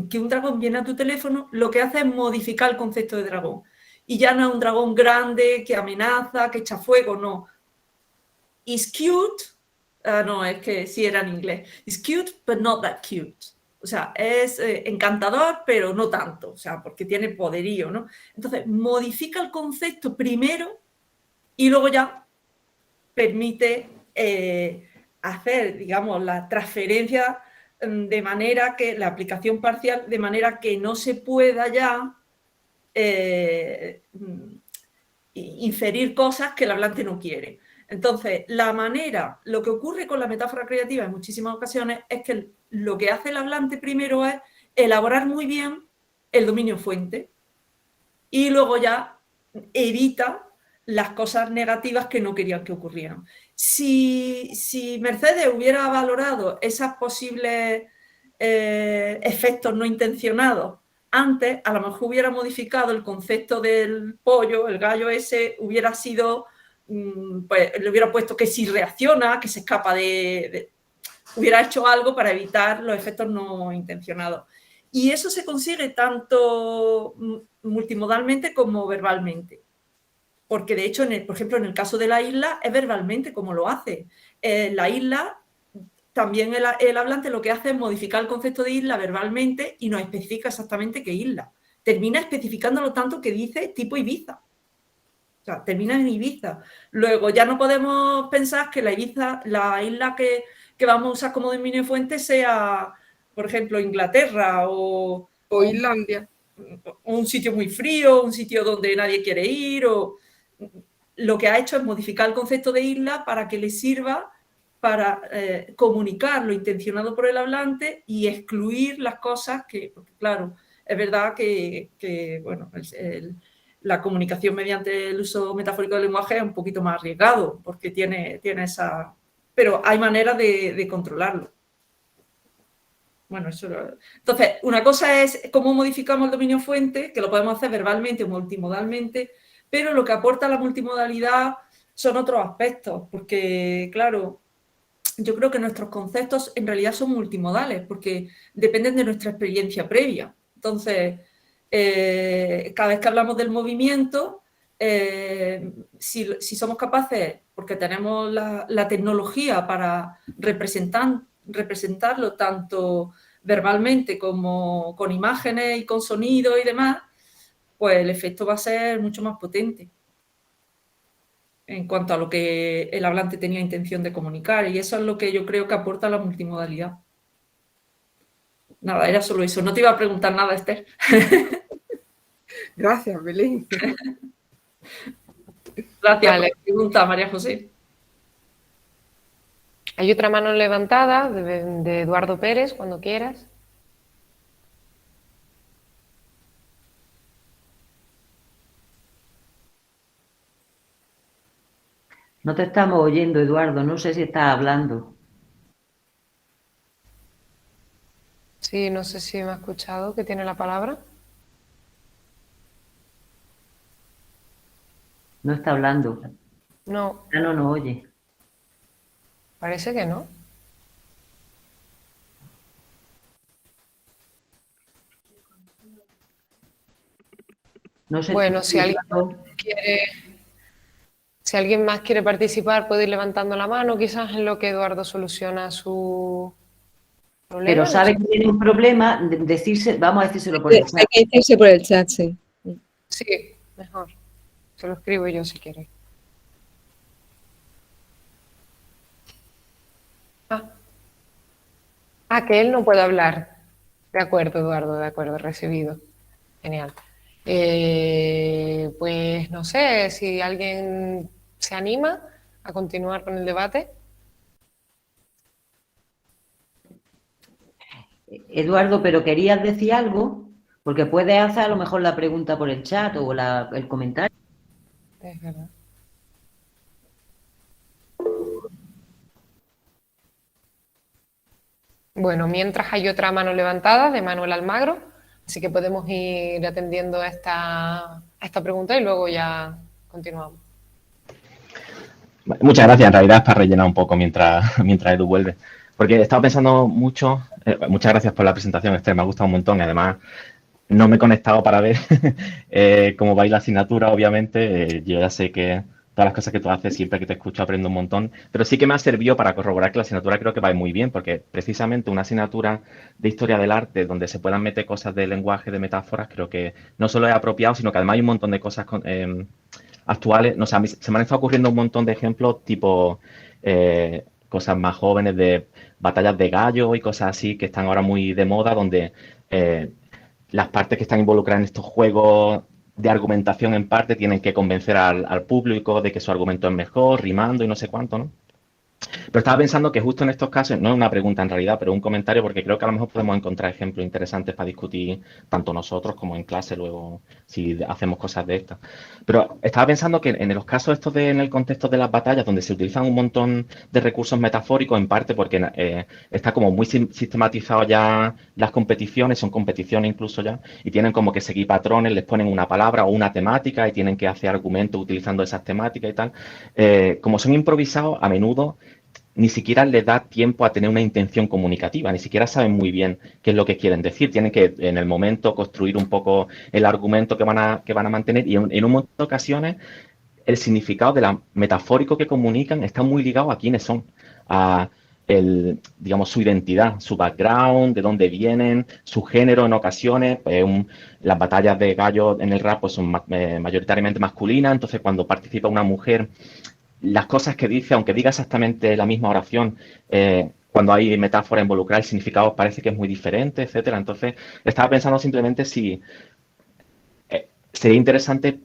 que un dragón viene a tu teléfono, lo que hace es modificar el concepto de dragón. Y ya no es un dragón grande que amenaza, que echa fuego, no. It's cute. No, es que sí era en inglés. It's cute, but not that cute. O sea, es encantador, pero no tanto, o sea, porque tiene poderío, ¿no? Entonces, modifica el concepto primero y luego ya permite hacer, digamos, la transferencia de manera que la aplicación parcial, de manera que no se pueda ya inferir cosas que el hablante no quiere. Entonces, lo que ocurre con la metáfora creativa en muchísimas ocasiones es que lo que hace el hablante primero es elaborar muy bien el dominio fuente y luego ya evita las cosas negativas que no querían que ocurrieran. Si Mercedes hubiera valorado esos posibles efectos no intencionados antes, a lo mejor hubiera modificado el concepto del pollo, el gallo ese hubiera sido, pues le hubiera puesto que si reacciona, que se escapa hubiera hecho algo para evitar los efectos no intencionados. Y eso se consigue tanto multimodalmente como verbalmente. Porque de hecho, por ejemplo, en el caso de la isla, es verbalmente como lo hace. La isla, también el hablante lo que hace es modificar el concepto de isla verbalmente y nos especifica exactamente qué isla. Termina especificándolo tanto que dice tipo Ibiza. O sea, termina en Ibiza. Luego ya no podemos pensar que la isla que vamos a usar como dominio fuente sea, por ejemplo, Inglaterra o Islandia. Un sitio muy frío, un sitio donde nadie quiere ir. Lo que ha hecho es modificar el concepto de isla para que le sirva para comunicar lo intencionado por el hablante y excluir las cosas que, porque claro, es verdad que bueno, la comunicación mediante el uso metafórico del lenguaje es un poquito más arriesgado porque tiene esa... Pero hay maneras de controlarlo. Bueno, eso... Entonces, una cosa es cómo modificamos el dominio fuente, que lo podemos hacer verbalmente o multimodalmente, pero lo que aporta la multimodalidad son otros aspectos, porque, claro, yo creo que nuestros conceptos en realidad son multimodales, porque dependen de nuestra experiencia previa. Entonces, cada vez que hablamos del movimiento, si somos capaces, porque tenemos la tecnología para representarlo tanto verbalmente como con imágenes y con sonido y demás, pues el efecto va a ser mucho más potente en cuanto a lo que el hablante tenía intención de comunicar, y eso es lo que yo creo que aporta la multimodalidad. Nada, era solo eso. No te iba a preguntar nada, Esther. Gracias, Belén. Gracias Vale. por la pregunta, María José. Hay otra mano levantada de Eduardo Pérez, cuando quieras. No te estamos oyendo, Eduardo. No sé si estás hablando. Sí, no sé si me ha escuchado, que tiene la palabra. No está hablando. No, Ya no nos oye. parece que no. No sé Bueno, si alguien más quiere participar, puede ir levantando la mano, quizás en lo que Eduardo soluciona su problema. Pero no sabe sé. que tiene un problema, vamos a decírselo por el Hay chat. que decirse por el chat, sí. Sí, mejor. Se lo escribo yo si quiere. Que él no puede hablar. De acuerdo, Eduardo, de acuerdo, recibido. Genial. Pues no sé si alguien se anima a continuar con el debate. Eduardo, pero querías decir algo, porque puedes hacer a lo mejor la pregunta por el chat o el comentario. Es verdad. Bueno, mientras hay otra mano levantada de Manuel Almagro, así que podemos ir atendiendo a esta pregunta y luego ya continuamos. Muchas gracias, en realidad es para rellenar un poco mientras Edu vuelve. Porque he estado pensando mucho, muchas gracias por la presentación, Esther, me ha gustado un montón y además no me he conectado para ver cómo va a ir la asignatura, obviamente. Yo ya sé que todas las cosas que tú haces, siempre que te escucho aprendo un montón, pero sí que me ha servido para corroborar que la asignatura creo que va muy bien, porque precisamente una asignatura de historia del arte donde se puedan meter cosas de lenguaje, de metáforas, creo que no solo es apropiado, sino que además hay un montón de cosas actuales. No sé, a mí se me han estado ocurriendo un montón de ejemplos tipo cosas más jóvenes de batallas de gallo y cosas así que están ahora muy de moda, donde las partes que están involucradas en estos juegos de argumentación en parte tienen que convencer al público de que su argumento es mejor, rimando y no sé cuánto, ¿no? Pero estaba pensando que justo en estos casos, no es una pregunta en realidad, pero un comentario, porque creo que a lo mejor podemos encontrar ejemplos interesantes para discutir tanto nosotros como en clase luego, si hacemos cosas de estas. Pero estaba pensando que en los casos estos en el contexto de las batallas, donde se utilizan un montón de recursos metafóricos, en parte porque está como muy sistematizado ya las competiciones, son competiciones incluso ya, y tienen como que seguir patrones, les ponen una palabra o una temática y tienen que hacer argumentos utilizando esas temáticas y tal. Como son improvisados, a menudo ni siquiera les da tiempo a tener una intención comunicativa, ni siquiera saben muy bien qué es lo que quieren decir. Tienen que en el momento construir un poco el argumento que van a mantener y en un montón de ocasiones el significado de la metafórico que comunican está muy ligado a quiénes son, a digamos, su identidad, su background, de dónde vienen, su género en ocasiones. Las batallas de gallos en el rap pues, son mayoritariamente masculinas, entonces cuando participa una mujer, las cosas que dice, aunque diga exactamente la misma oración, cuando hay metáfora involucrada, el significado parece que es muy diferente, etcétera. Entonces, estaba pensando simplemente si sería interesante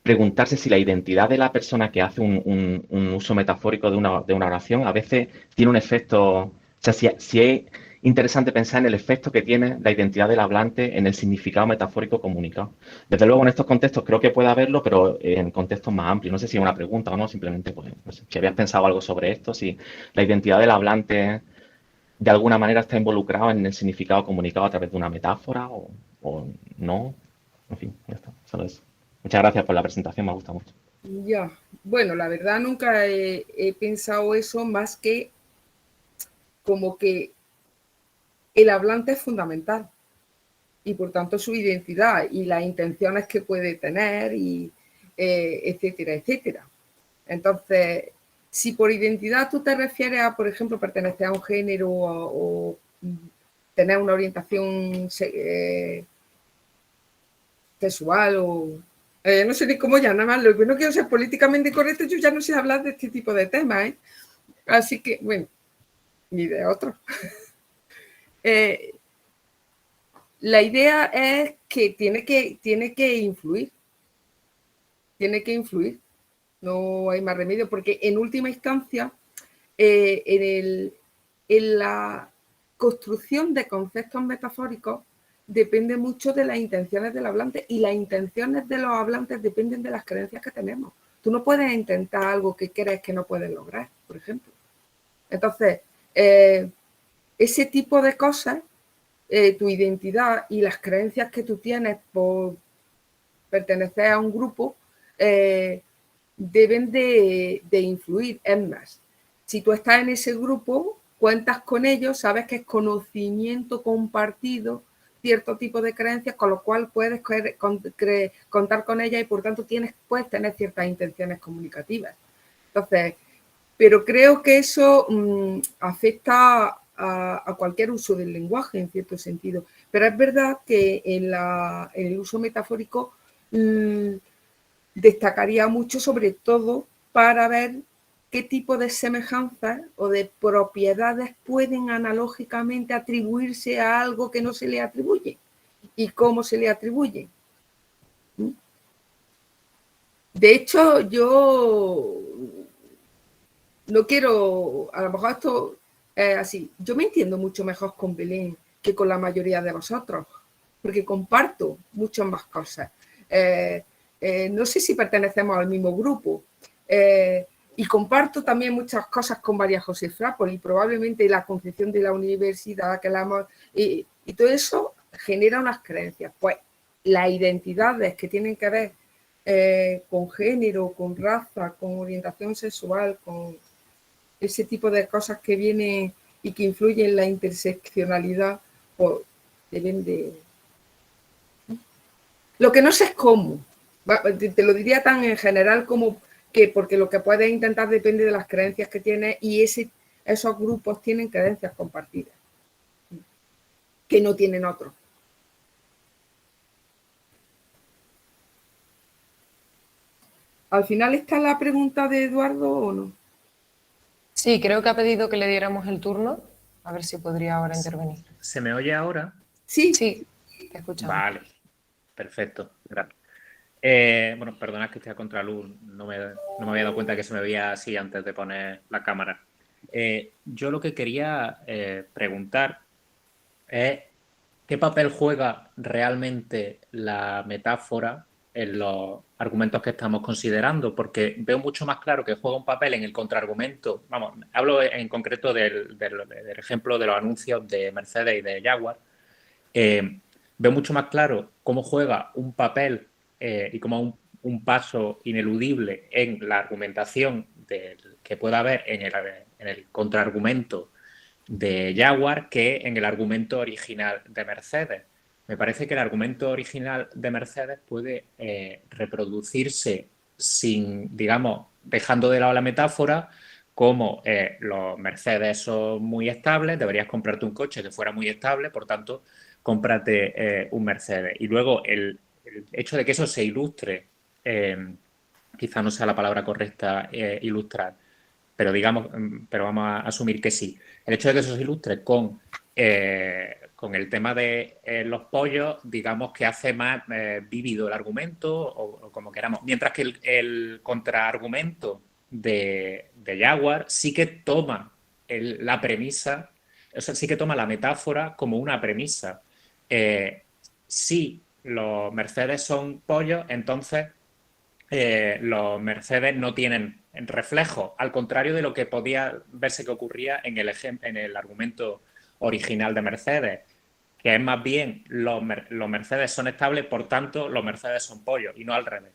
preguntarse si la identidad de la persona que hace un uso metafórico de una oración a veces tiene un efecto, o sea, si es interesante pensar en el efecto que tiene la identidad del hablante en el significado metafórico comunicado. Desde luego en estos contextos creo que puede haberlo, pero en contextos más amplios. No sé si es una pregunta o no, simplemente pues, no sé, si habías pensado algo sobre esto, si la identidad del hablante de alguna manera está involucrado en el significado comunicado a través de una metáfora o no. En fin, ya está, solo eso. Muchas gracias por la presentación, me gusta mucho. Ya, bueno, la verdad nunca he pensado eso más que como que el hablante es fundamental y por tanto su identidad y las intenciones que puede tener y etcétera, etcétera. Entonces, si por identidad tú te refieres a, por ejemplo, pertenecer a un género o tener una orientación sexual o no sé ni cómo ya, nada más, lo que no quiero ser políticamente correcto, yo ya no sé hablar de este tipo de temas, ¿eh? Así que, bueno, ni de otro. La idea es que tiene que influir. Tiene que influir. No hay más remedio, porque en última instancia, en la construcción de conceptos metafóricos depende mucho de las intenciones del hablante y las intenciones de los hablantes dependen de las creencias que tenemos. Tú no puedes intentar algo que crees que no puedes lograr, por ejemplo. Entonces, ese tipo de cosas, tu identidad y las creencias que tú tienes por pertenecer a un grupo deben de influir. Es más, si tú estás en ese grupo, cuentas con ellos, sabes que es conocimiento compartido cierto tipo de creencias, con lo cual puedes contar con ellas y por tanto puedes tener ciertas intenciones comunicativas. Entonces, pero creo que eso afecta a cualquier uso del lenguaje en cierto sentido. Pero es verdad que en el uso metafórico destacaría mucho, sobre todo para ver qué tipo de semejanzas o de propiedades pueden analógicamente atribuirse a algo que no se le atribuye y cómo se le atribuye. De hecho, yo no quiero, a lo mejor esto es así, yo me entiendo mucho mejor con Belén que con la mayoría de vosotros, porque comparto muchas más cosas. No sé si pertenecemos al mismo grupo, y comparto también muchas cosas con María José Frápoli, probablemente la concepción de la universidad, y todo eso genera unas creencias. Pues las identidades que tienen que ver con género, con raza, con orientación sexual, con ese tipo de cosas que vienen y que influyen en la interseccionalidad, pues deben de... Lo que no sé es cómo. Te lo diría tan en general como porque lo que puedes intentar depende de las creencias que tienes y esos grupos tienen creencias compartidas que no tienen otros. ¿Al final está la pregunta de Eduardo o no? Sí, creo que ha pedido que le diéramos el turno. A ver si podría ahora intervenir. ¿Se me oye ahora? Sí. Sí, te escuchamos. Vale, perfecto. Gracias. Bueno, perdonad que esté a contraluz. No me había dado cuenta que se me veía así antes de poner la cámara. Yo lo que quería preguntar es ¿qué papel juega realmente la metáfora en los argumentos que estamos considerando? Porque veo mucho más claro que juega un papel en el contraargumento. Vamos, hablo en concreto del ejemplo de los anuncios de Mercedes y de Jaguar. Veo mucho más claro cómo juega un papel y como un paso ineludible en la argumentación que pueda haber en el contraargumento de Jaguar que en el argumento original de Mercedes. Me parece que el argumento original de Mercedes puede reproducirse sin, digamos, dejando de lado la metáfora, como los Mercedes son muy estables, deberías comprarte un coche que fuera muy estable, por tanto, cómprate un Mercedes. Y luego el hecho de que eso se ilustre, quizá no sea la palabra correcta, ilustrar, pero vamos a asumir que sí. El hecho de que eso se ilustre con el tema de los pollos, digamos que hace más vívido el argumento o como queramos. Mientras que el contraargumento de Jaguar sí que toma la premisa, o sea, sí que toma la metáfora como una premisa. Si los Mercedes son pollos, entonces los Mercedes no tienen reflejo, al contrario de lo que podía verse que ocurría en el argumento original de Mercedes, que es más bien los Mercedes son estables, por tanto los Mercedes son pollos y no al revés.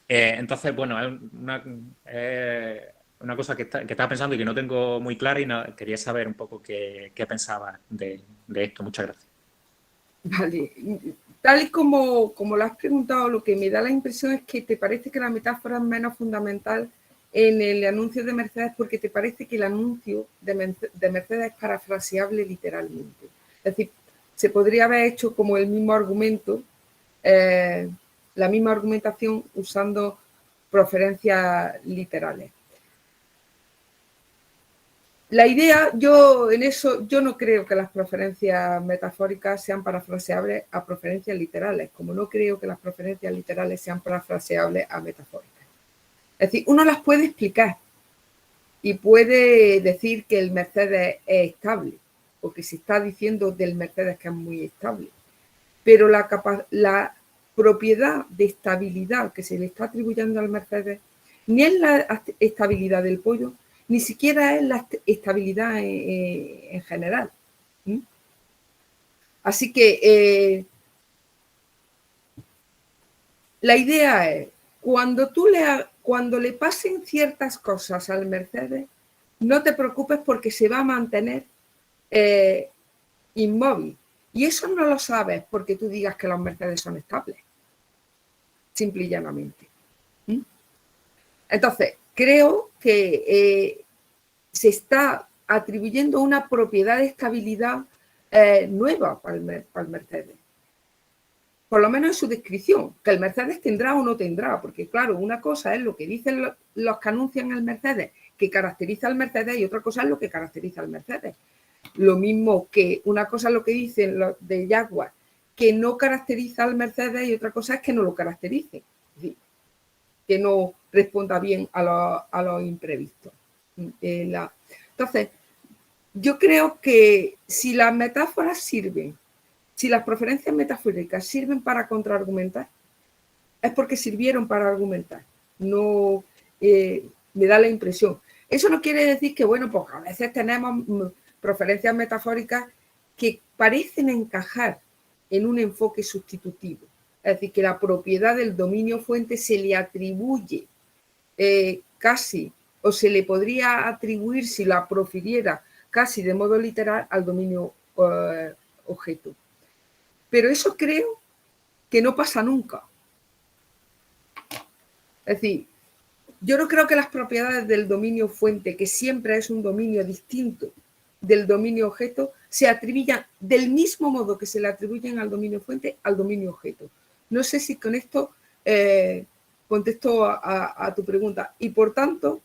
Entonces, bueno, es una cosa que estaba pensando y que no tengo muy clara y quería saber un poco qué pensaba de esto. Muchas gracias. Vale. Tal y como lo has preguntado, lo que me da la impresión es que te parece que la metáfora es menos fundamental en el anuncio de Mercedes porque te parece que el anuncio de Mercedes es parafraseable literalmente. Es decir, se podría haber hecho como el mismo argumento, la misma argumentación usando proferencias literales. La idea, yo no creo que las proferencias metafóricas sean parafraseables a proferencias literales, como no creo que las proferencias literales sean parafraseables a metafóricas. Es decir, uno las puede explicar y puede decir que el Mercedes es estable, o que se está diciendo del Mercedes que es muy estable, pero la propiedad de estabilidad que se le está atribuyendo al Mercedes ni es la estabilidad del pollo, ni siquiera es la estabilidad en general. Así que la idea es, cuando le pasen ciertas cosas al Mercedes, no te preocupes porque se va a mantener inmóvil. Y eso no lo sabes porque tú digas que los Mercedes son estables. Simple y llanamente. Entonces, creo que se está atribuyendo una propiedad de estabilidad nueva para el Mercedes. Por lo menos en su descripción, que el Mercedes tendrá o no tendrá, porque claro, una cosa es lo que dicen los que anuncian el Mercedes, que caracteriza al Mercedes, y otra cosa es lo que caracteriza al Mercedes. Lo mismo que una cosa es lo que dicen los de Jaguar, que no caracteriza al Mercedes, y otra cosa es que no lo caracterice, es decir, que no responda bien a los imprevistos. Entonces, yo creo que si las metáforas sirven, si las proferencias metafóricas sirven para contraargumentar, es porque sirvieron para argumentar. No me da la impresión. Eso no quiere decir que, bueno, pues a veces tenemos proferencias metafóricas que parecen encajar en un enfoque sustitutivo. Es decir, que la propiedad del dominio fuente se le atribuye casi, o se le podría atribuir si la profiriera casi de modo literal al dominio objeto. Pero eso creo que no pasa nunca. Es decir, yo no creo que las propiedades del dominio fuente, que siempre es un dominio distinto del dominio objeto, se atribuyan del mismo modo que se le atribuyen al dominio fuente al dominio objeto. No sé si con esto contesto a tu pregunta. Y por tanto,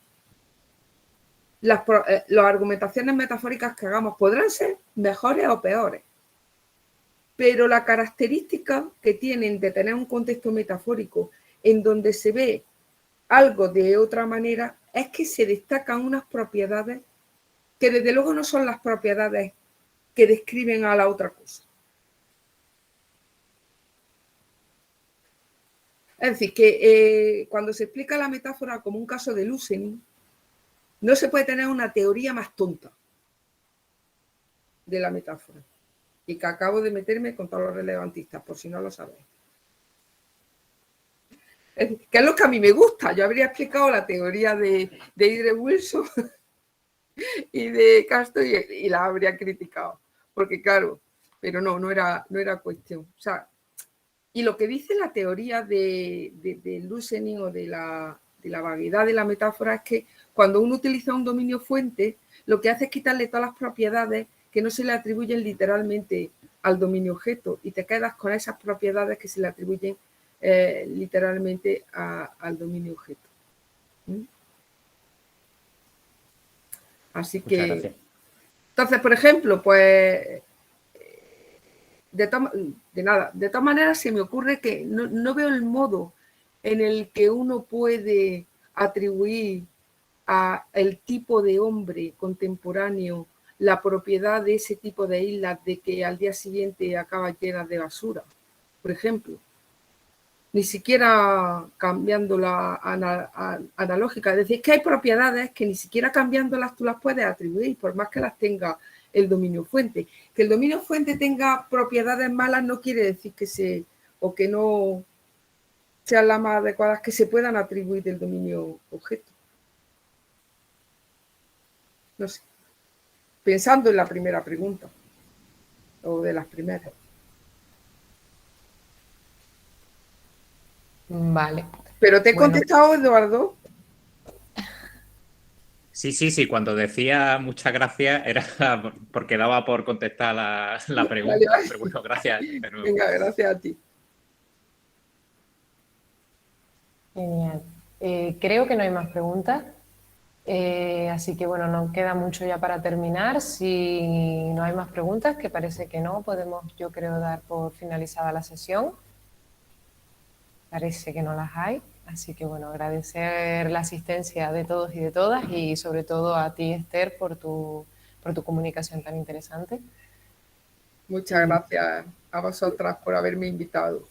las argumentaciones metafóricas que hagamos podrán ser mejores o peores. Pero la característica que tienen de tener un contexto metafórico en donde se ve algo de otra manera es que se destacan unas propiedades que desde luego no son las propiedades que describen a la otra cosa. Es decir, que cuando se explica la metáfora como un caso de loosening, no se puede tener una teoría más tonta de la metáfora. Y que acabo de meterme con todos los relevantistas, por si no lo sabéis. Que es lo que a mí me gusta. Yo habría explicado la teoría de Idre Wilson y de Castro y la habría criticado. Porque claro, pero no era cuestión. O sea, y lo que dice la teoría de loosening o de la vaguedad de la metáfora es que cuando uno utiliza un dominio fuente, lo que hace es quitarle todas las propiedades que no se le atribuyen literalmente al dominio objeto y te quedas con esas propiedades que se le atribuyen literalmente al dominio objeto. Así que, gracias. Entonces, por ejemplo, pues, de todas maneras se me ocurre que no veo el modo en el que uno puede atribuir al tipo de hombre contemporáneo la propiedad de ese tipo de islas de que al día siguiente acaban llenas de basura, por ejemplo. Ni siquiera cambiando la analógica. Es decir, que hay propiedades que ni siquiera cambiándolas tú las puedes atribuir, por más que las tenga el dominio fuente. Que el dominio fuente tenga propiedades malas no quiere decir que no sean las más adecuadas que se puedan atribuir del dominio objeto. No sé. Pensando en la primera pregunta, o de las primeras. Vale. Pero te he contestado, Eduardo. Sí. Cuando decía muchas gracias era porque daba por contestar la pregunta. Vale. Pero bueno, gracias de nuevo. Venga, gracias a ti. Genial. Creo que no hay más preguntas. Así que bueno, no queda mucho ya para terminar. Si no hay más preguntas, que parece que no, podemos, yo creo, dar por finalizada la sesión. Parece que no las hay. Así que bueno, agradecer la asistencia de todos y de todas y sobre todo a ti, Esther, por tu comunicación tan interesante. Muchas gracias a vosotras por haberme invitado.